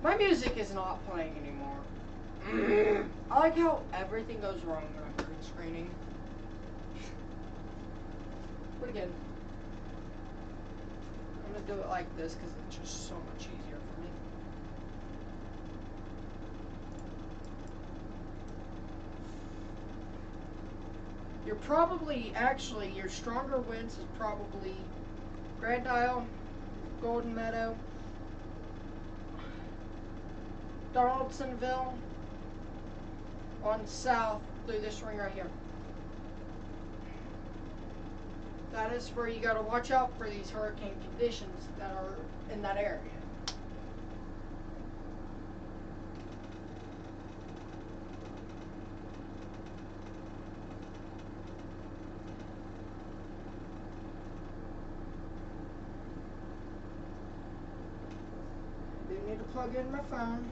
My music is not playing anymore. I like how everything goes wrong when I'm green screening. But again, I'm gonna do it like this because it's just so much easier for me. You're probably, actually, your stronger winds is probably Grand Isle, Golden Meadow, Donaldsonville, on south through this ring right here. That is where you gotta watch out for these hurricane conditions that are in that area. I do need to plug in my phone.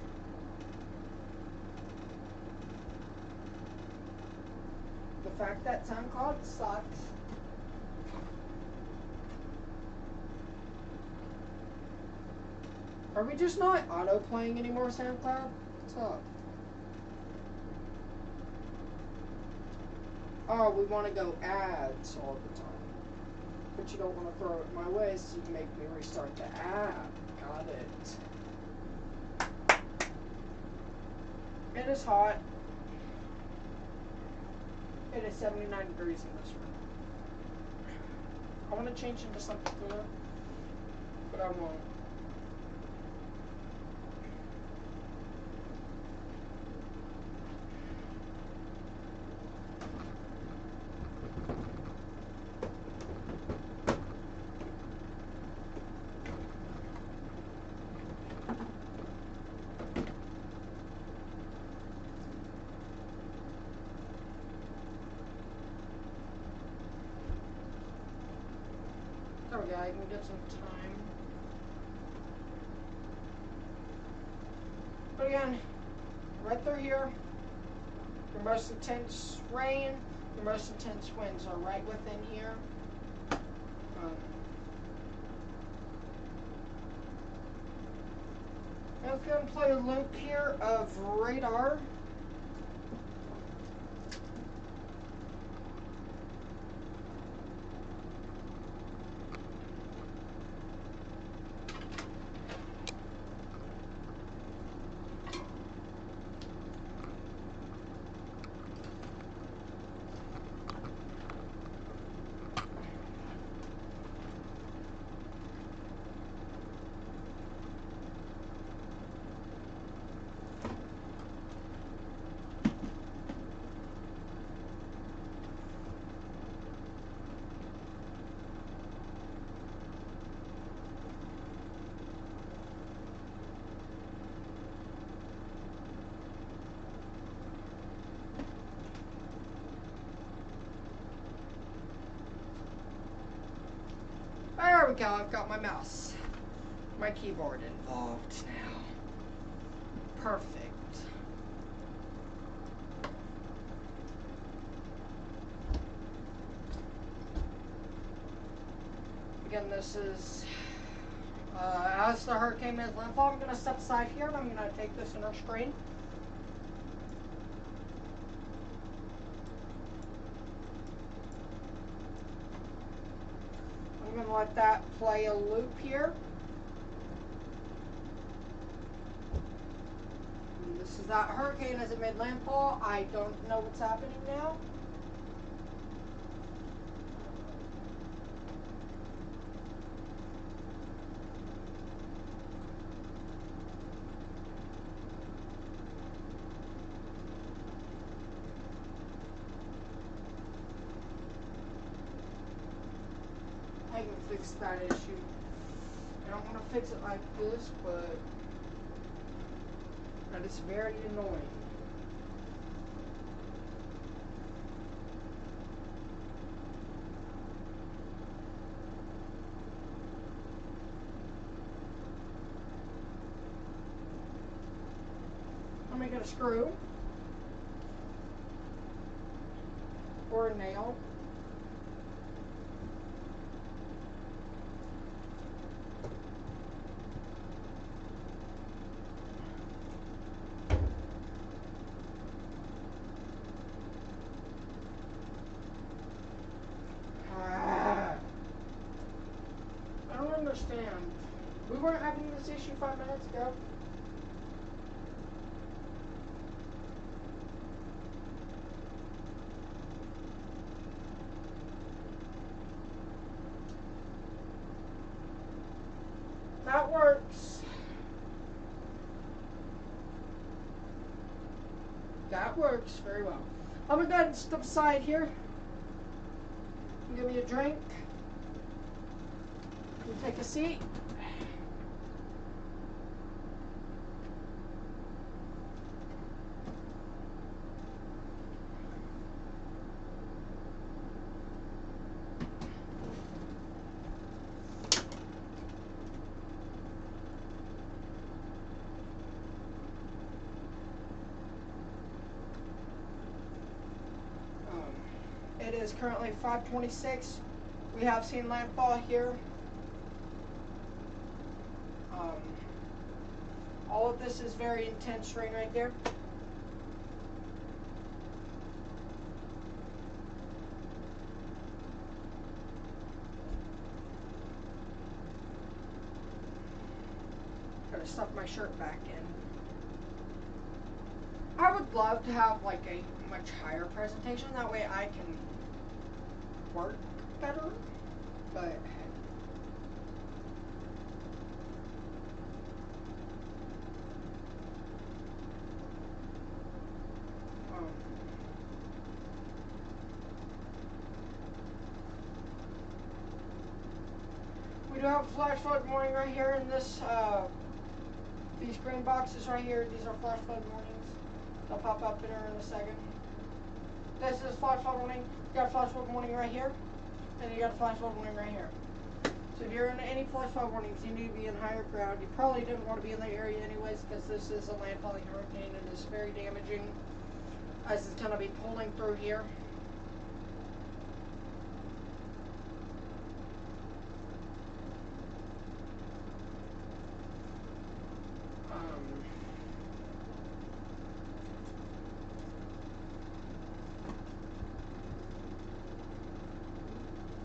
The fact that SoundCloud sucks. Are we just not auto-playing anymore, SoundCloud? What's up? Oh, we want to go ads all the time. But you don't want to throw it my way, so you can make me restart the app. Got it. It is hot. It is 79 degrees in this room. I want to change into something cooler, but I won't. There we go, I can get some time. But again, right through here, your most intense rain, your most intense winds are right within here. I'm going to play a loop here of radar. There we go, I've got my mouse, my keyboard involved now. Perfect. Again, this is, as the hurricane makes landfall, I'm going to step aside here and I'm going to take this inner screen. I'm going to let that play a loop here. And this is that hurricane as it made landfall. I don't know what's happening now. I can fix that issue. I don't want to fix it like this, but that is very annoying. Let me get a screw or a nail. I don't understand. We weren't having this issue 5 minutes ago. That works. That works very well. I'm gonna go ahead and step aside here. Give me a drink. You take a seat. It is currently 5:26. We have seen landfall here. All of this is very intense rain right there. Gotta stuff my shirt back in. I would love to have like a much higher presentation. That way I can work better. But we do have a flash flood warning right here in this, these green boxes right here. These are flash flood warnings. They'll pop up in a second. This is flash flood warning. You got a flash flood warning right here, and you got a flash flood warning right here. So if you're in any flash flood warnings, you need to be in higher ground. You probably didn't want to be in the area anyways because this is a landfalling hurricane and is very damaging. Ice is going to be pulling through here.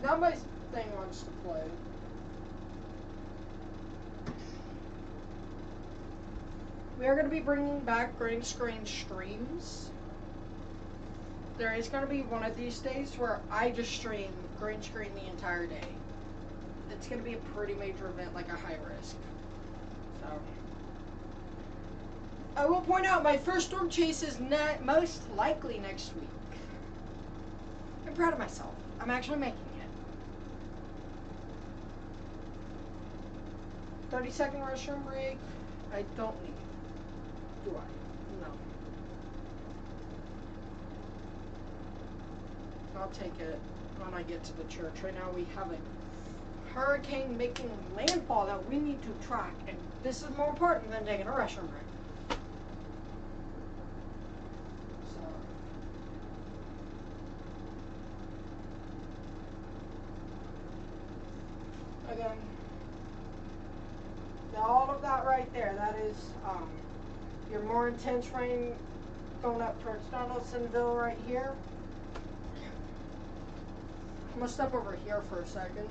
Now my thing wants to play. We are going to be bringing back green screen streams. There is going to be one of these days where I just stream green screen the entire day. It's going to be a pretty major event, like a high risk. So, I will point out my first storm chase is most likely next week. I'm proud of myself. I'm actually making it. 30-second restroom break. I don't need. Do I? No. I'll take it when I get to the church. Right now we have a hurricane making landfall that we need to track, and this is more important than taking a restroom break. So, again, all of that right there, that is your more intense rain going up towards Donaldsonville right here. I'm gonna step over here for a second.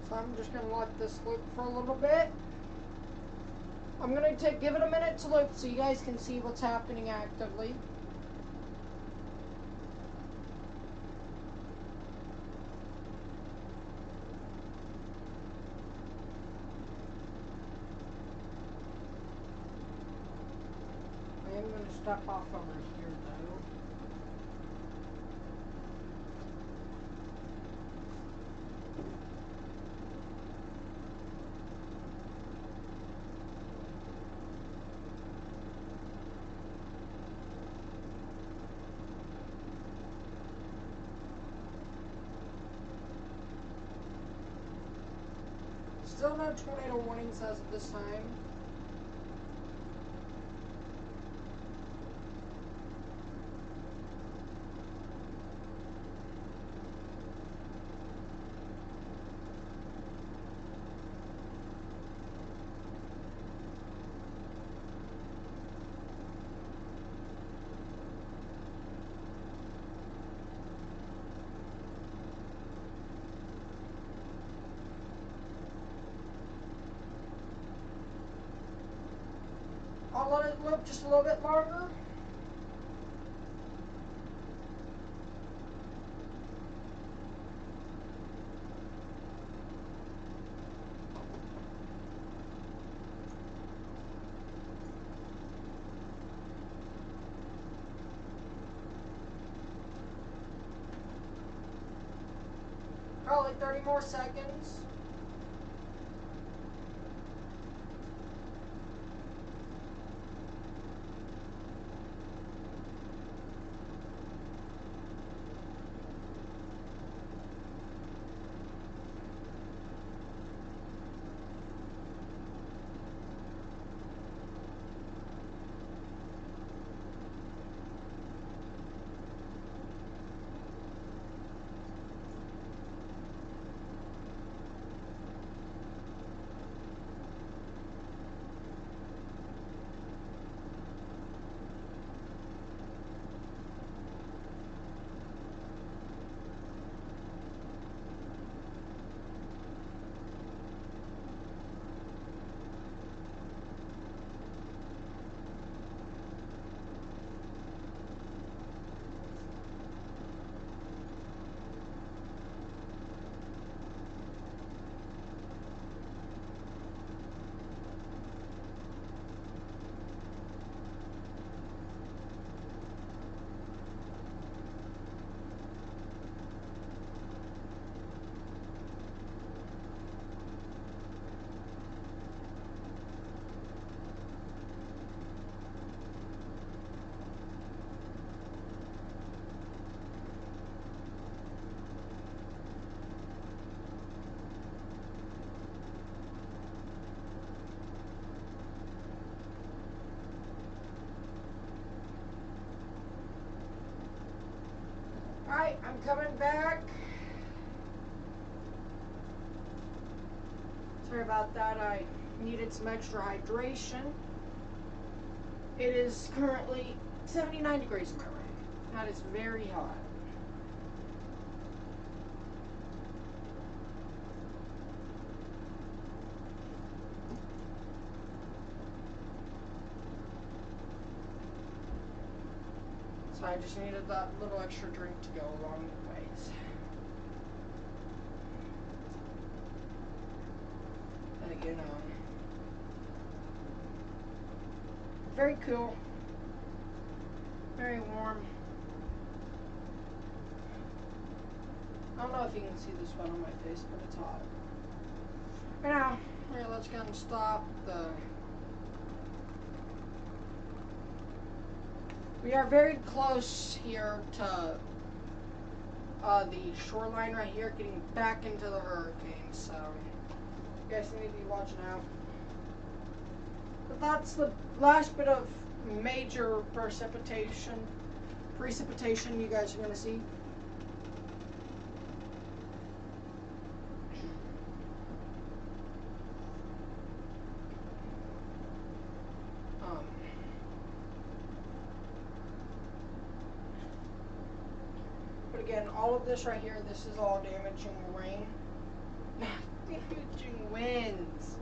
So I'm just going to let this loop for a little bit. I'm going to give it a minute to loop so you guys can see what's happening actively. I am going to step off over here though. Still no tornado warnings as of this time. I'll let it loop just a little bit longer. Probably 30 more seconds. Alright, I'm coming back. Sorry about that. I needed some extra hydration. It is currently 79 degrees in my room. That is very hot. So I just needed that little extra drink to go along the ways. But you know, very cool, very warm. I don't know if you can see the sweat on my face, but it's hot. Right now, here, let's go and stop the. We are very close here to the shoreline right here, getting back into the hurricane, so you guys need to be watching out. But that's the last bit of major precipitation you guys are going to see. But again, all of this right here, this is all damaging rain. Damaging winds.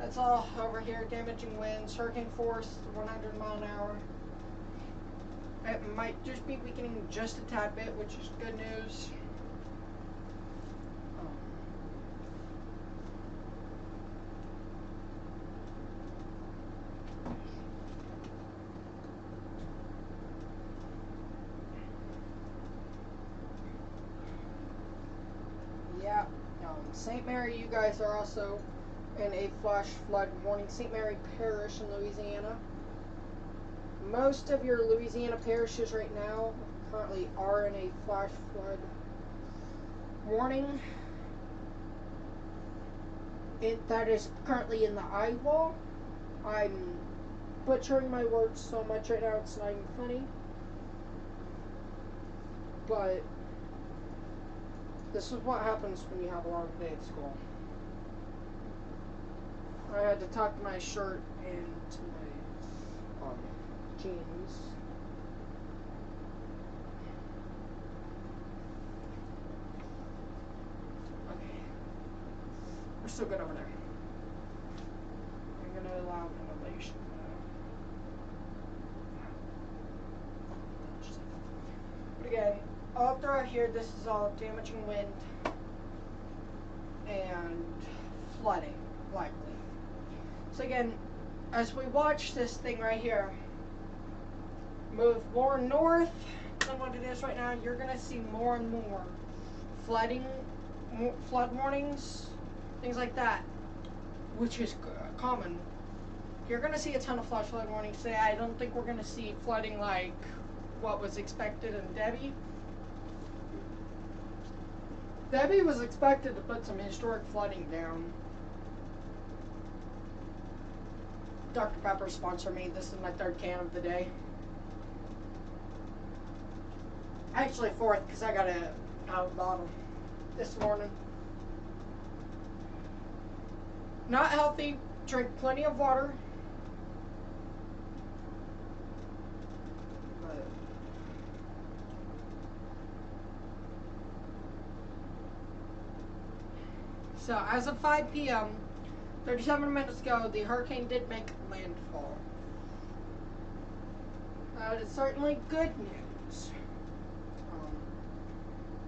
That's all over here, damaging winds. Hurricane force, 100 mile an hour. It might just be weakening just a tad bit, which is good news. Yeah, St. Mary, you guys are also in a flash flood warning. St. Mary Parish in Louisiana. Most of your Louisiana parishes right now currently are in a flash flood warning. That is currently in the eye wall. I'm butchering my words so much right now, it's not even funny. But this is what happens when you have a long day at school. I had to tuck my shirt into my jeans. Okay. We're still good over there. I'm going to allow ventilation. But again, all throughout here, this is all damaging wind and flooding, likely. So again, as we watch this thing right here move more north than what it is right now, you're going to see more and more flood warnings, things like that, which is common. You're going to see a ton of flash flood warnings today. I don't think we're going to see flooding like what was expected in Debbie. Debbie was expected to put some historic flooding down. Dr. Pepper sponsor me. This is my third can of the day. Actually fourth, because I got it out of the bottle this morning. Not healthy. Drink plenty of water. So, as of 5 p.m., 37 minutes ago, the hurricane did make landfall. That is certainly good news.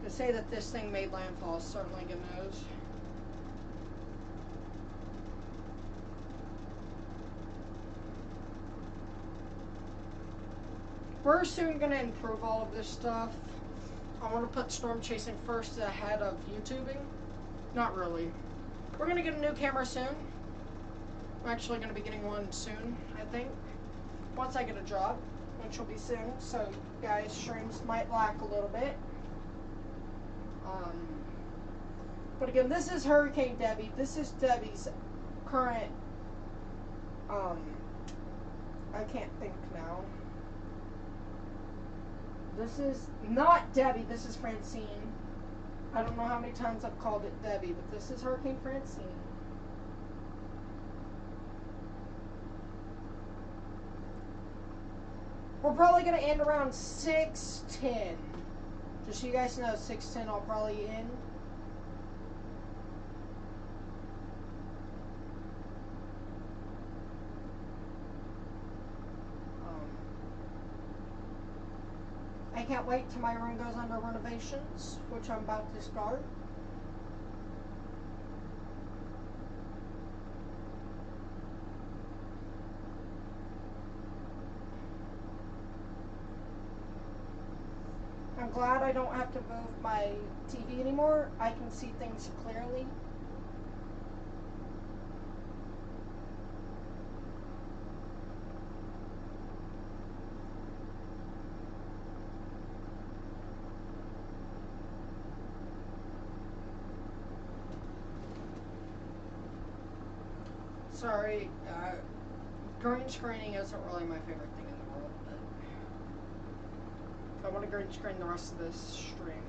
To say that this thing made landfall is certainly good news. We're soon going to improve all of this stuff. I want to put storm chasing first ahead of YouTubing. Not really. We're going to get a new camera soon. I'm actually going to be getting one soon, I think. Once I get a job, which will be soon. So, guys, streams might lack a little bit. But again, this is Hurricane Debbie. This is Debbie's current, I can't think now. This is not Debbie, this is Francine. I don't know how many times I've called it Debbie, but this is Hurricane Francine. We're probably going to end around 6:10. Just so you guys know, 6:10 I'll probably end. I can't wait till my room goes under renovations, which I'm about to start. I'm glad I don't have to move my TV anymore. I can see things clearly. Sorry, green screening isn't really my favorite thing in the world, but I want to green screen the rest of this stream.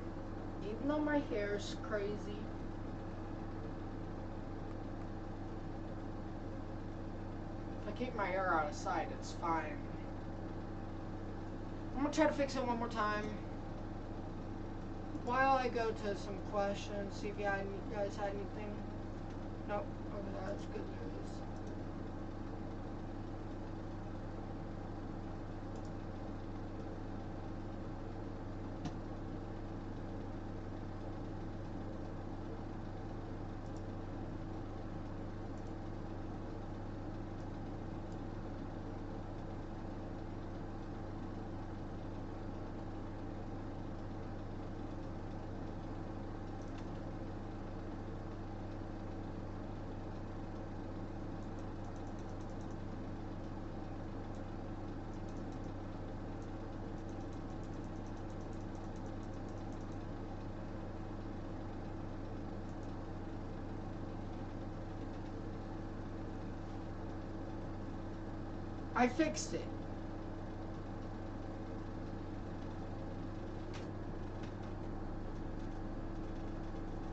Even though my hair's crazy. If I keep my hair out of sight, it's fine. I'm going to try to fix it one more time. While I go to some questions, see if you guys had anything. Nope. Okay, that's good news. I fixed it.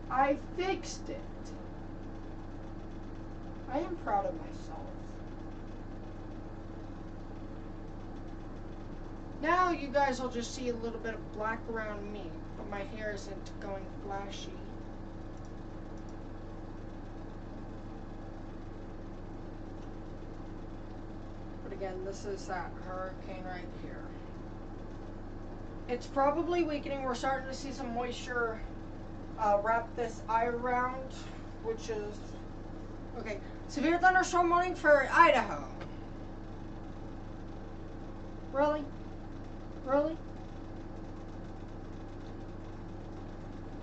I fixed it. I am proud of myself. Now you guys will just see a little bit of black around me, but my hair isn't going flashy. Again, this is that hurricane right here. It's probably weakening. We're starting to see some moisture wrap this eye around, which is okay. Severe thunderstorm warning for Idaho. Really? Really?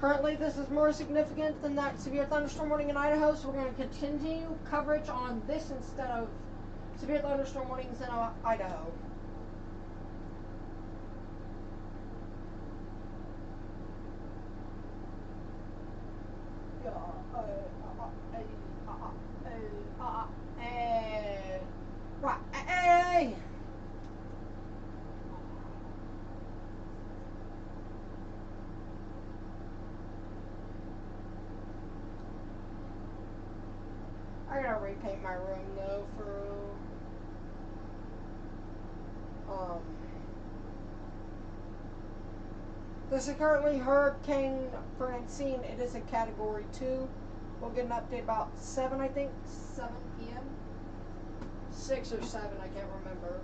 Currently, this is more significant than that severe thunderstorm warning in Idaho, so we're going to continue coverage on this instead of severe thunderstorm warnings in Idaho. I gotta repaint my room though for this is currently Hurricane Francine. It is a Category 2. We'll get an update about 7, I think. 7 p.m. 6 or 7, I can't remember.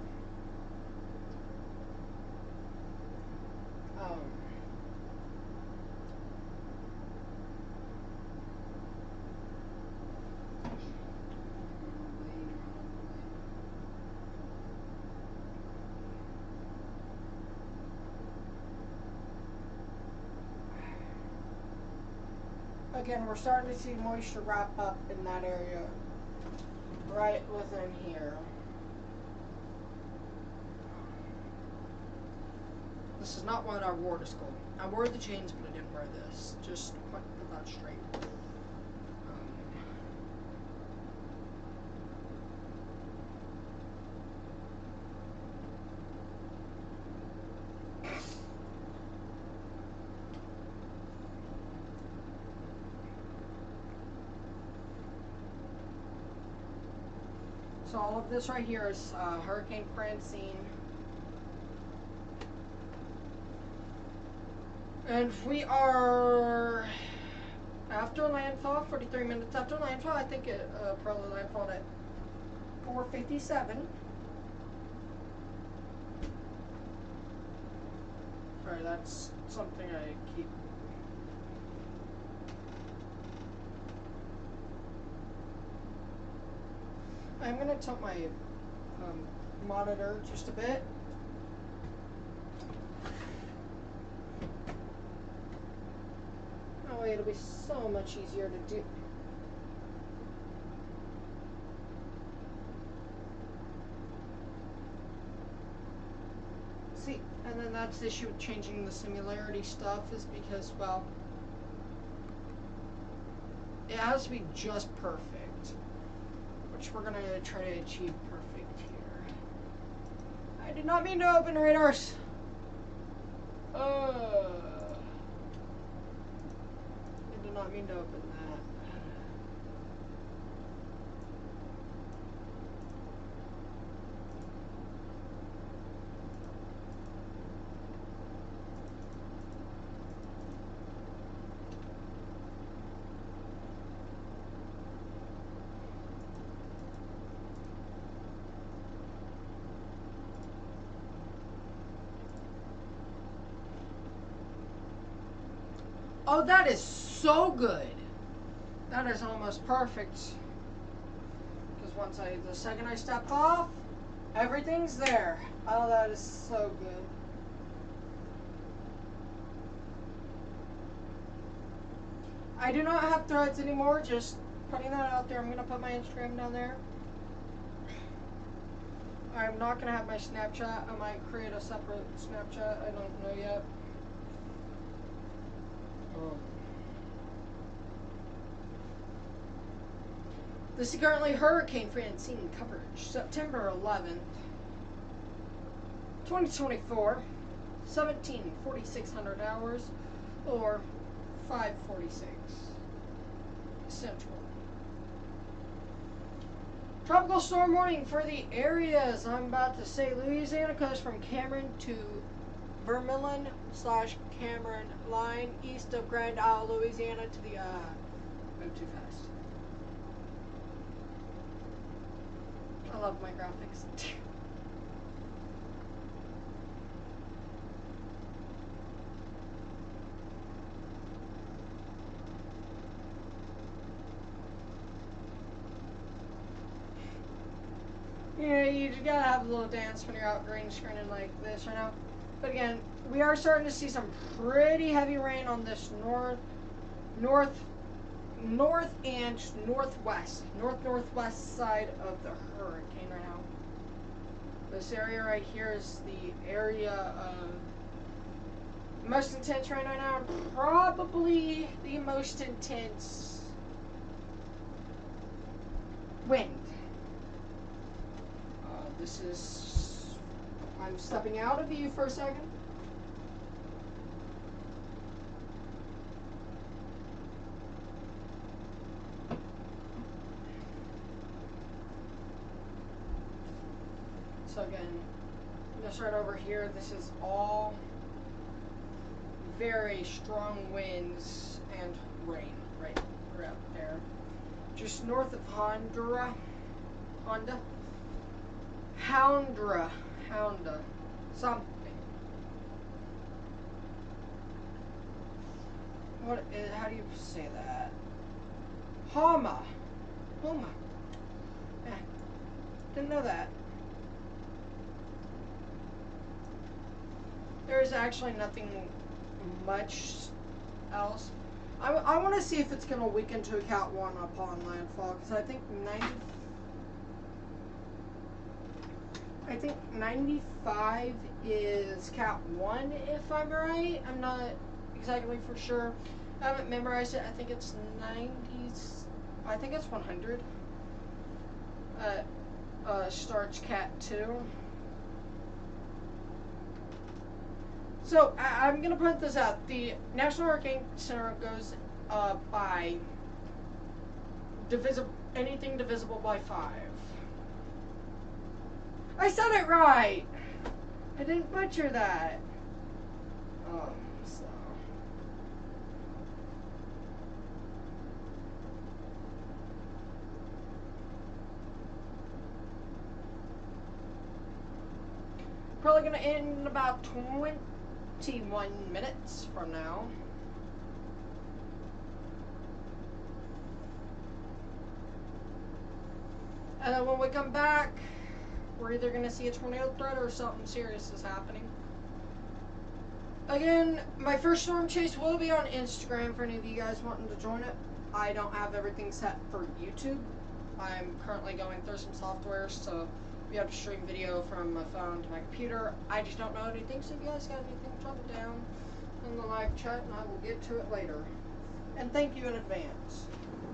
Again, we're starting to see moisture wrap up in that area, right within here. This is not what I wore to school. I wore the chains, but I didn't wear this. Just put that straight. So all of this right here is Hurricane Francine. And we are after landfall, 43 minutes after landfall. I think it probably landfalled at 4:57. Sorry, that's something I keep. I'm gonna tilt my monitor just a bit. That way it'll be so much easier to do. See, and then that's the issue with changing the similarity stuff is because, well, it has to be just perfect, which we're going to try to achieve perfect here. I did not mean to open radars. I did not mean to open that. Oh, that is so good. That is almost perfect. Because the second I step off, everything's there. Oh, that is so good. I do not have threads anymore, just putting that out there. I'm going to put my Instagram down there. I'm not going to have my Snapchat. I might create a separate Snapchat. I don't know yet. This is currently Hurricane Francine coverage, September 11th, 2024, 17:46 hours, or 5:46 Central. Tropical storm warning for the areas I'm about to say. Louisiana coast from Cameron to Vermilion/Cameron line east of Grand Isle, Louisiana to the go too fast. I love my graphics. Yeah, you just gotta have a little dance when you're out green screening like this right now. But again, we are starting to see some pretty heavy rain on this north and northwest side of the hurricane right now. This area right here is the area of most intense rain right now, and probably the most intense wind. This is, I'm stepping out of view for a second. So again, this right over here, this is all very strong winds and rain right up there. Just north of Houndra, something. What is, how do you say that? Homa. Yeah, didn't know that. There's actually nothing much else. I want to see if it's going to weaken to a Cat 1 upon landfall, because I think 95 is Cat 1, if I'm right. I'm not exactly for sure. I haven't memorized it. I think it's 90s. I think it's 100. Starts Cat 2. So, I'm going to point this out. The National Hurricane Center goes by anything divisible by 5. I said it right. I didn't butcher that. So. Probably gonna end in about 21 minutes from now. And then when we come back, we're either gonna see a tornado threat or something serious is happening. Again, my first storm chase will be on Instagram for any of you guys wanting to join it. I don't have everything set for YouTube. I'm currently going through some software, so we have to stream video from my phone to my computer. I just don't know anything, so if you guys got anything, drop it down in the live chat and I will get to it later. And thank you in advance.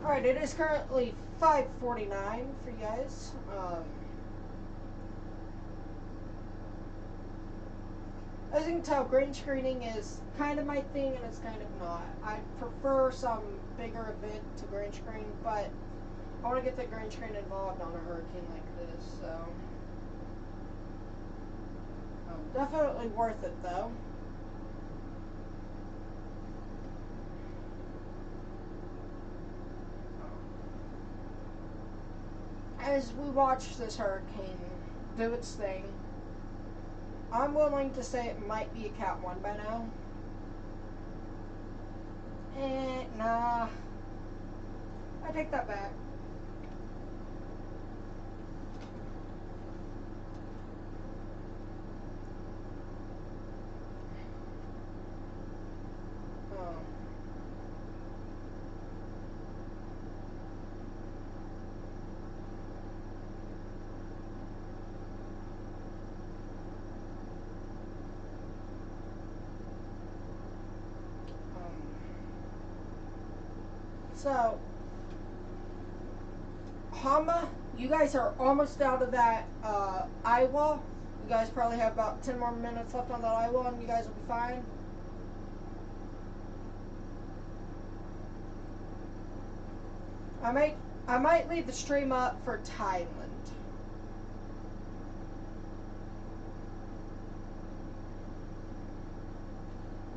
Alright, it is currently 5:49 for you guys. As you can tell, green screening is kind of my thing and it's kind of not. I prefer some bigger event to green screen, but I want to get the green screen involved on a hurricane like this, so. Definitely worth it though. As we watch this hurricane do its thing, I'm willing to say it might be a Cat 1 by now. Nah. I take that back. So, Hama, you guys are almost out of that Iowa. You guys probably have about 10 more minutes left on that Iowa and you guys will be fine. I might leave the stream up for Thailand.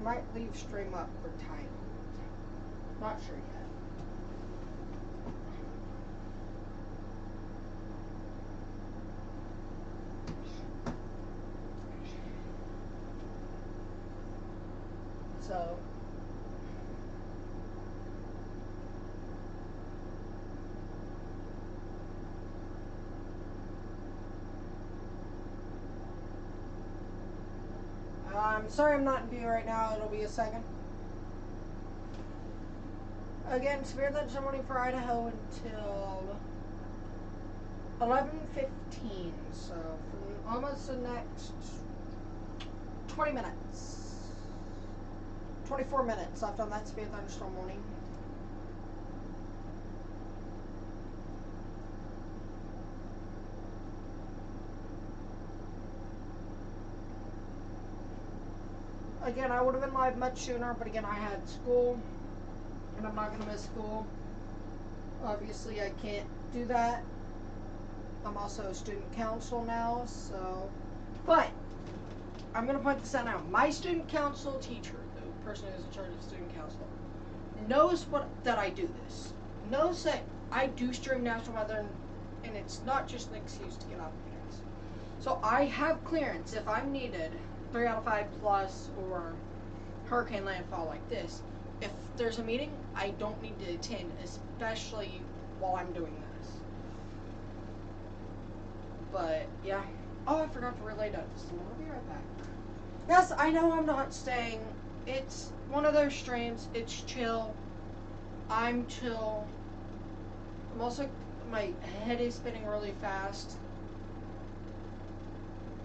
Might leave stream up for Thailand. Not sure yet. So I'm sorry I'm not in view right now. It'll be a second. Again, severe thunderstorm for Idaho until 11:15. So for almost the next 20 minutes. 24 minutes left on that severe thunderstorm warning. Again, I would have been live much sooner, but again, I had school, and I'm not going to miss school. Obviously, I can't do that. I'm also a student council now, so. But, I'm going to point this out now. My student council teacher, the person who's in charge of student council, knows that I do this. Knows that I do stream national weather, and it's not just an excuse to get off the case. So, I have clearance if I'm needed. 3 out of 5 plus or hurricane landfall like this. If there's a meeting, I don't need to attend, especially while I'm doing this. But yeah. Oh, I forgot to relay that. So I'll be right back. Yes, I know I'm not staying. It's one of those streams. It's chill. I'm chill. I'm also, my head is spinning really fast.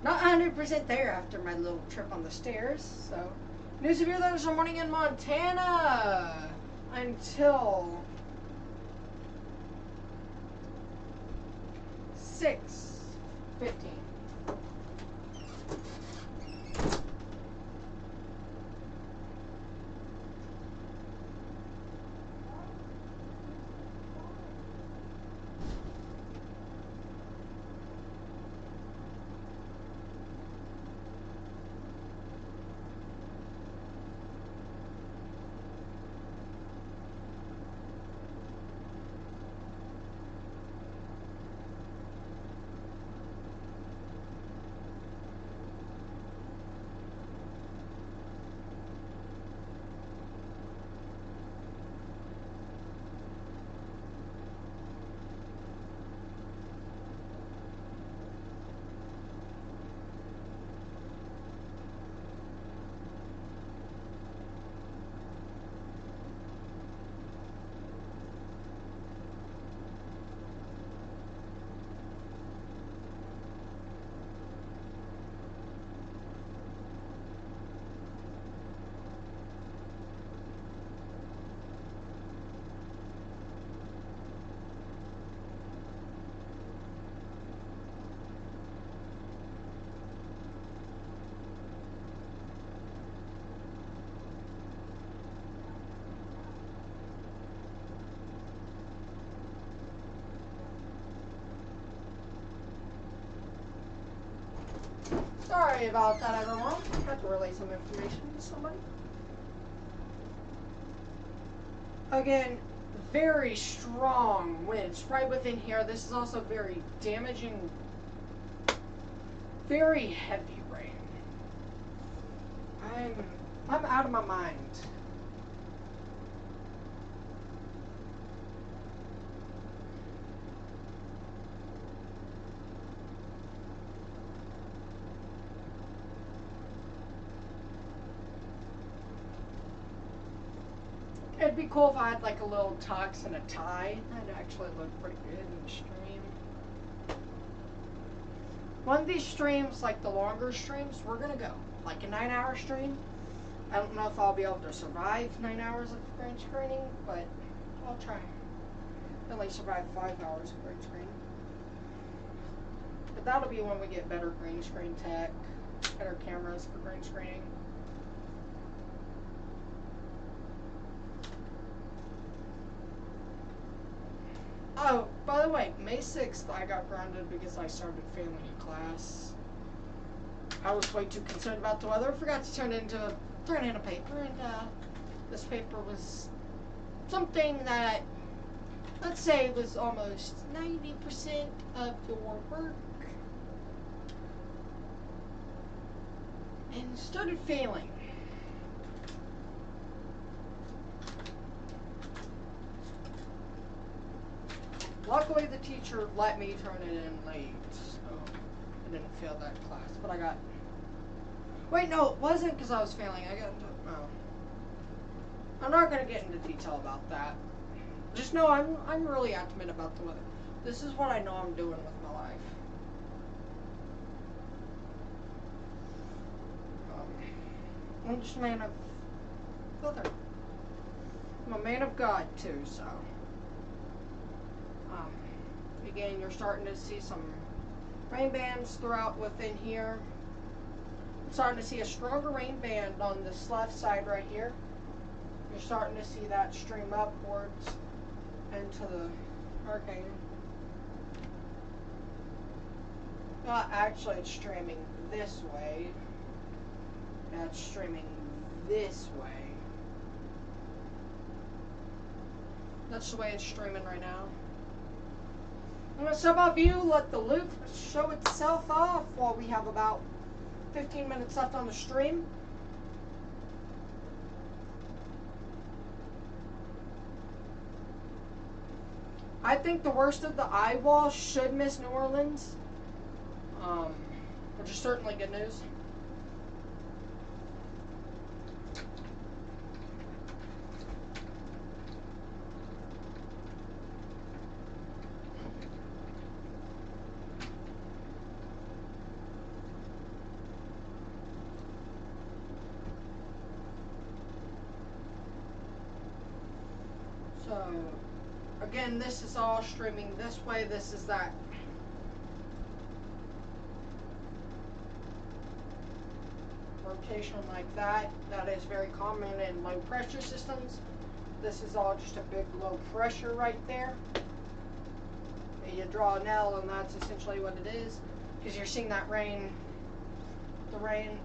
Not 100% there after my little trip on the stairs, so. New severe thunderstorm warning in Montana until 6:15. Sorry about that, everyone. I had to relay some information to somebody. Again, very strong winds right within here. This is also very damaging, very heavy rain. I'm out of my mind. It'd be cool if I had like a little tux and a tie. That'd actually look pretty good in the stream. One of these streams, like the longer streams, we're gonna go. Like a 9-hour stream. I don't know if I'll be able to survive 9 hours of green screening, but I'll try. At least survive 5 hours of green screening. But that'll be when we get better green screen tech, better cameras for green screening. Oh, by the way, May 6th I got grounded because I started failing a class. I was way too concerned about the weather. I forgot to turn in a paper, and this paper was something that, let's say, was almost 90% of your work. And started failing. Luckily, the teacher let me turn it in late, so I didn't fail that class. But I got... Wait, no, it wasn't because I was failing. I got into... Oh. I'm not going to get into detail about that. Just know I'm really adamant about the weather. This is what I know I'm doing with my life. I'm just a man of weather. I'm a man of God, too, so... Again, you're starting to see some rain bands throughout within here. I'm starting to see a stronger rain band on this left side right here. You're starting to see that stream upwards into the hurricane. Actually, it's streaming this way. That's streaming this way. That's the way it's streaming right now. Some of you let the loop show itself off while we have about 15 minutes left on the stream. I think the worst of the eye wall should miss New Orleans, which is certainly good news. So, again, this is all streaming this way. This is that. Rotation like that. That is very common in low pressure systems. This is all just a big low pressure right there. And you draw an L, and that's essentially what it is. Because you're seeing that rain. The rain.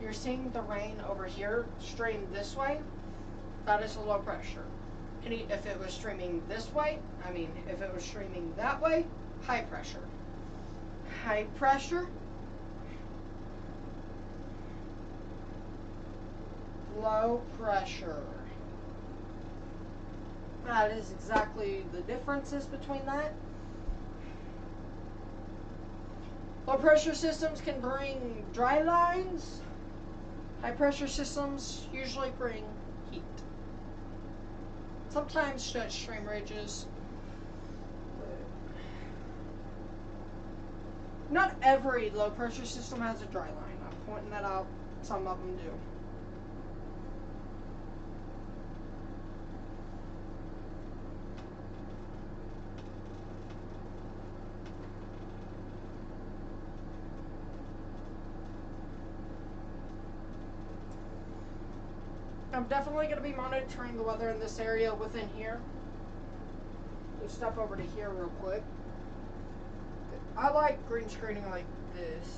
You're seeing the rain over here stream this way. That is a low pressure. If it was streaming this way, if it was streaming that way, high pressure. High pressure. Low pressure. That is exactly the differences between that. Low pressure systems can bring dry lines. High pressure systems usually bring heat. Sometimes stretch stream ridges. Not every low pressure system has a dry line. I'm pointing that out. Some of them do. I'm definitely going to be monitoring the weather in this area within here. Let's step over to here real quick. I like green screening like this.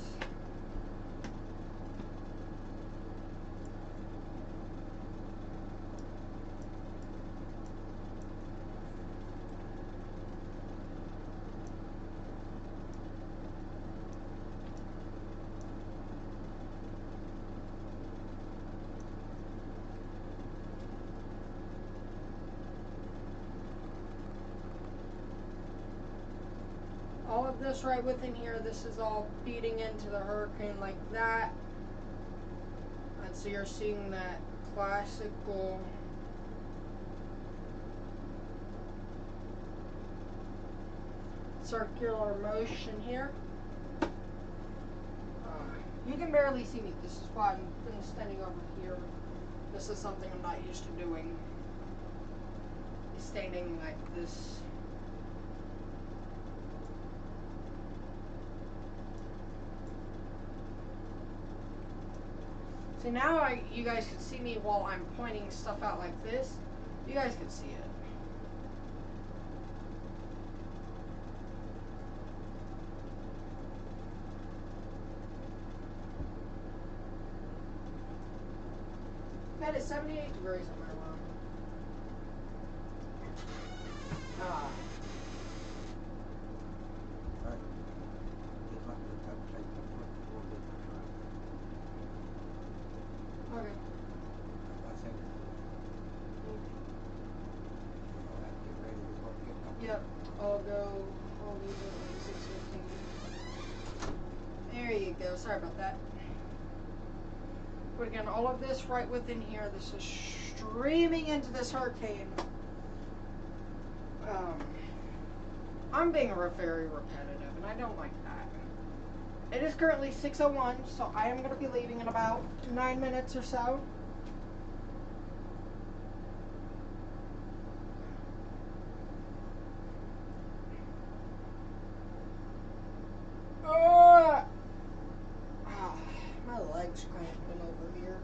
All of this right within here, this is all feeding into the hurricane like that. And so you're seeing that classical circular motion here. You can barely see me. This is why I've been standing over here. This is something I'm not used to doing. Standing like this. See, now you guys can see me while I'm pointing stuff out like this. You guys can see it. That is 78 degrees in my room. Okay. Yep, I'll leave it at 6:15. There you go, sorry about that. But again, all of this right within here, this is streaming into this hurricane. I'm being very repetitive, and I don't like that. It is currently 6:01, so I am going to be leaving in about 9 minutes or so. My legs cramping over here.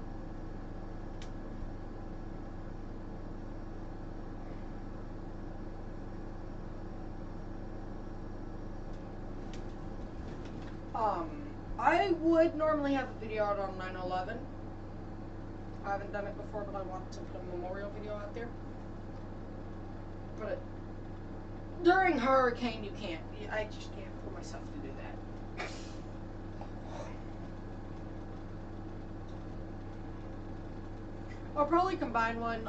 I would normally have a video out on 9/11. I haven't done it before, but I want to put a memorial video out there. But during hurricane, you can't. I just can't pull myself to do that. I'll probably combine one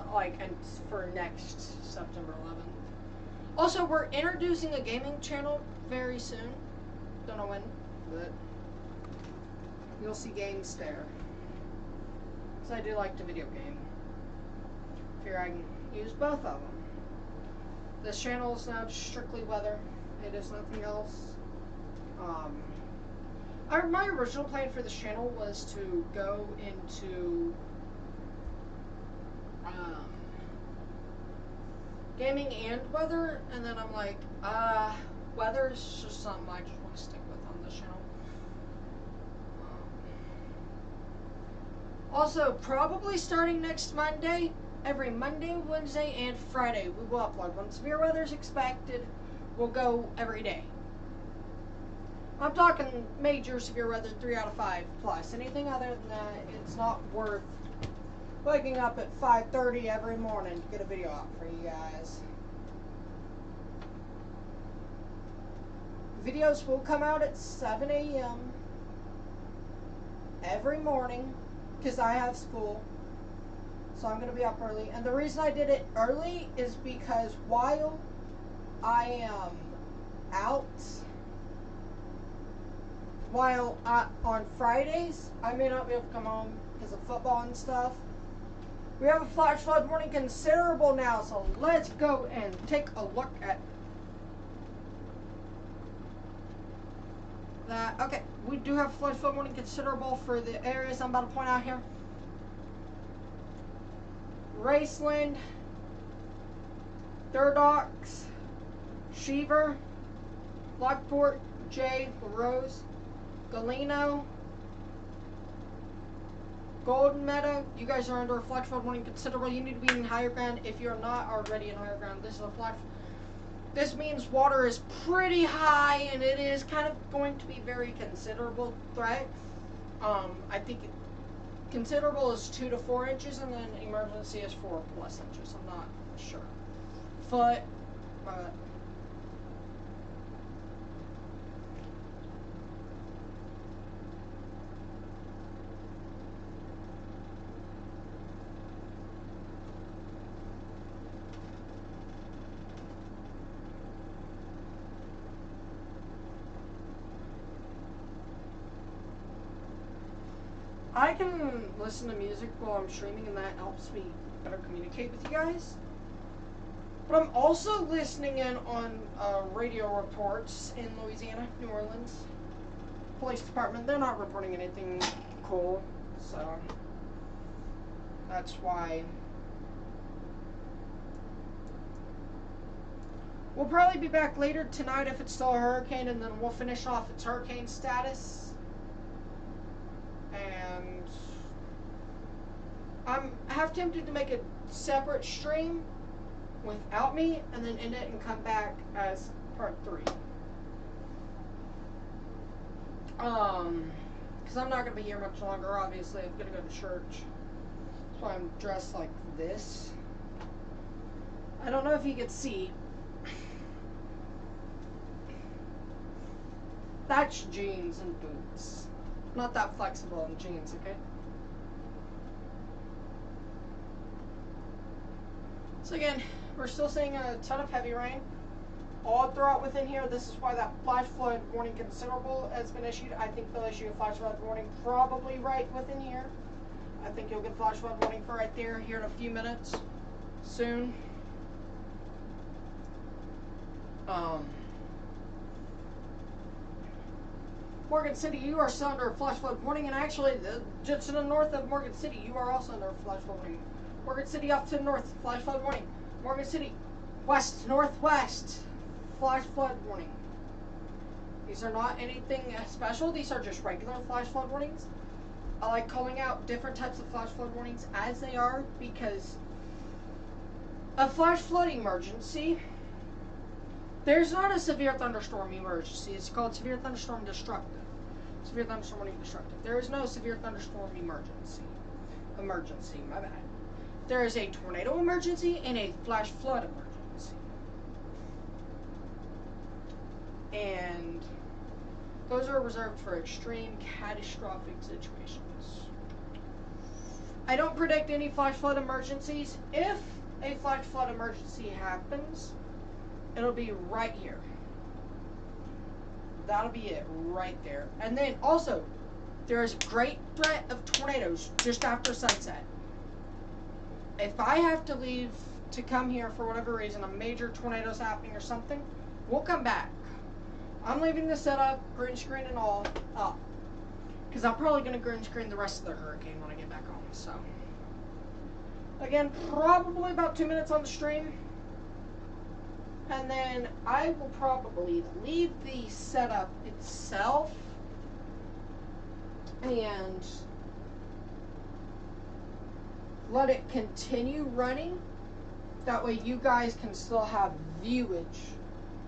for next September 11th. Also, we're introducing a gaming channel very soon. Don't know when, but you'll see games there. So I do like to video game. Here I can use both of them. This channel is now strictly weather. It is nothing else. My original plan for this channel was to go into gaming and weather, and then I'm like, weather is just something I just want to stick with on this channel. Also, probably starting next Monday, every Monday, Wednesday, and Friday, we will upload. When severe weather is expected, we'll go every day. I'm talking major severe weather, 3 out of 5 plus. Anything other than that, it's not worth waking up at 5:30 every morning to get a video out for you guys. Videos will come out at 7 a.m. every morning because I have school. So I'm going to be up early. And the reason I did it early is because while I am out, on Fridays, I may not be able to come home because of football and stuff. We have a flash flood warning considerable now, so let's go and take a look at that. Okay, we do have flash flood warning considerable for the areas I'm about to point out here. Raceland, Durdocks, Cheever, Lockport, J, LaRose, Galeno, Golden Meadow. You guys are under a flash flood warning considerable. You need to be in higher ground. If you're not already in higher ground, this is a flash This means water is pretty high, and it is kind of going to be very considerable threat. I think considerable is 2 to 4 inches, and then emergency is 4+ inches. I'm not sure. Foot, but I can listen to music while I'm streaming, and that helps me better communicate with you guys. But I'm also listening in on radio reports in Louisiana, New Orleans. Police department, they're not reporting anything cool, so that's why. We'll probably be back later tonight if it's still a hurricane, and then we'll finish off its hurricane status. And I'm half tempted to make a separate stream without me, and then end it and come back as part 3. Because I'm not going to be here much longer, obviously. I'm going to go to church. That's why I'm dressed like this. I don't know if you can see. That's jeans and boots. Not that flexible in jeans, okay? So again, we're still seeing a ton of heavy rain all throughout within here. This is why that flash flood warning considerable has been issued. I think they'll issue a flash flood warning probably right within here. I think you'll get a flash flood warning for right there here in a few minutes. Soon. Morgan City, you are still under a flash flood warning, and actually, just to the north of Morgan City, you are also under a flash flood warning. Morgan City off to the north, flash flood warning. Morgan City, west, northwest, flash flood warning. These are not anything special, these are just regular flash flood warnings. I like calling out different types of flash flood warnings as they are, because a flash flood emergency, there's not a severe thunderstorm emergency. It's called severe thunderstorm destructive. Severe thunderstorm warning destructive. There is no severe thunderstorm emergency. My bad. There is a tornado emergency and a flash flood emergency. And those are reserved for extreme catastrophic situations. I don't predict any flash flood emergencies. If a flash flood emergency happens, it'll be right here. That'll be it right there. And then also, there is a great threat of tornadoes just after sunset. If I have to leave to come here for whatever reason, a major tornado's happening or something, we'll come back. I'm leaving the setup, green screen and all, up. Because I'm probably going to green screen the rest of the hurricane when I get back home. So, again, probably about 2 minutes on the stream. And then I will probably leave the setup itself and let it continue running. That way you guys can still have viewage.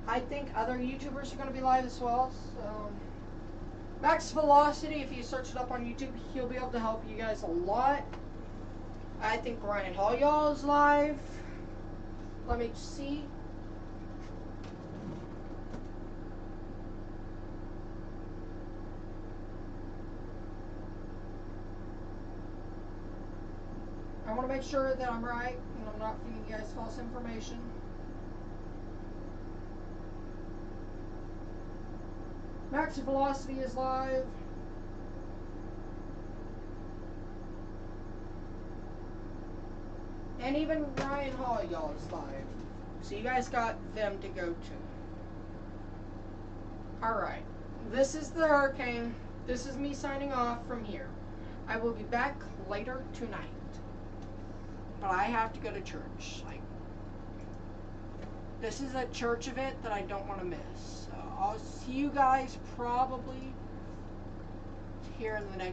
I think other YouTubers are going to be live as well. So Max Velocity, if you search it up on YouTube, he'll be able to help you guys a lot. I think Ryan Hall y'all is live. Let me see. I want to make sure that I'm right and I'm not feeding you guys false information. Max Velocity is live. And even Ryan Hall, y'all, is live. So you guys got them to go to. Alright. This is the hurricane. This is me signing off from here. I will be back later tonight. But I have to go to church. Like, this is a church event that I don't want to miss. So I'll see you guys probably here in the next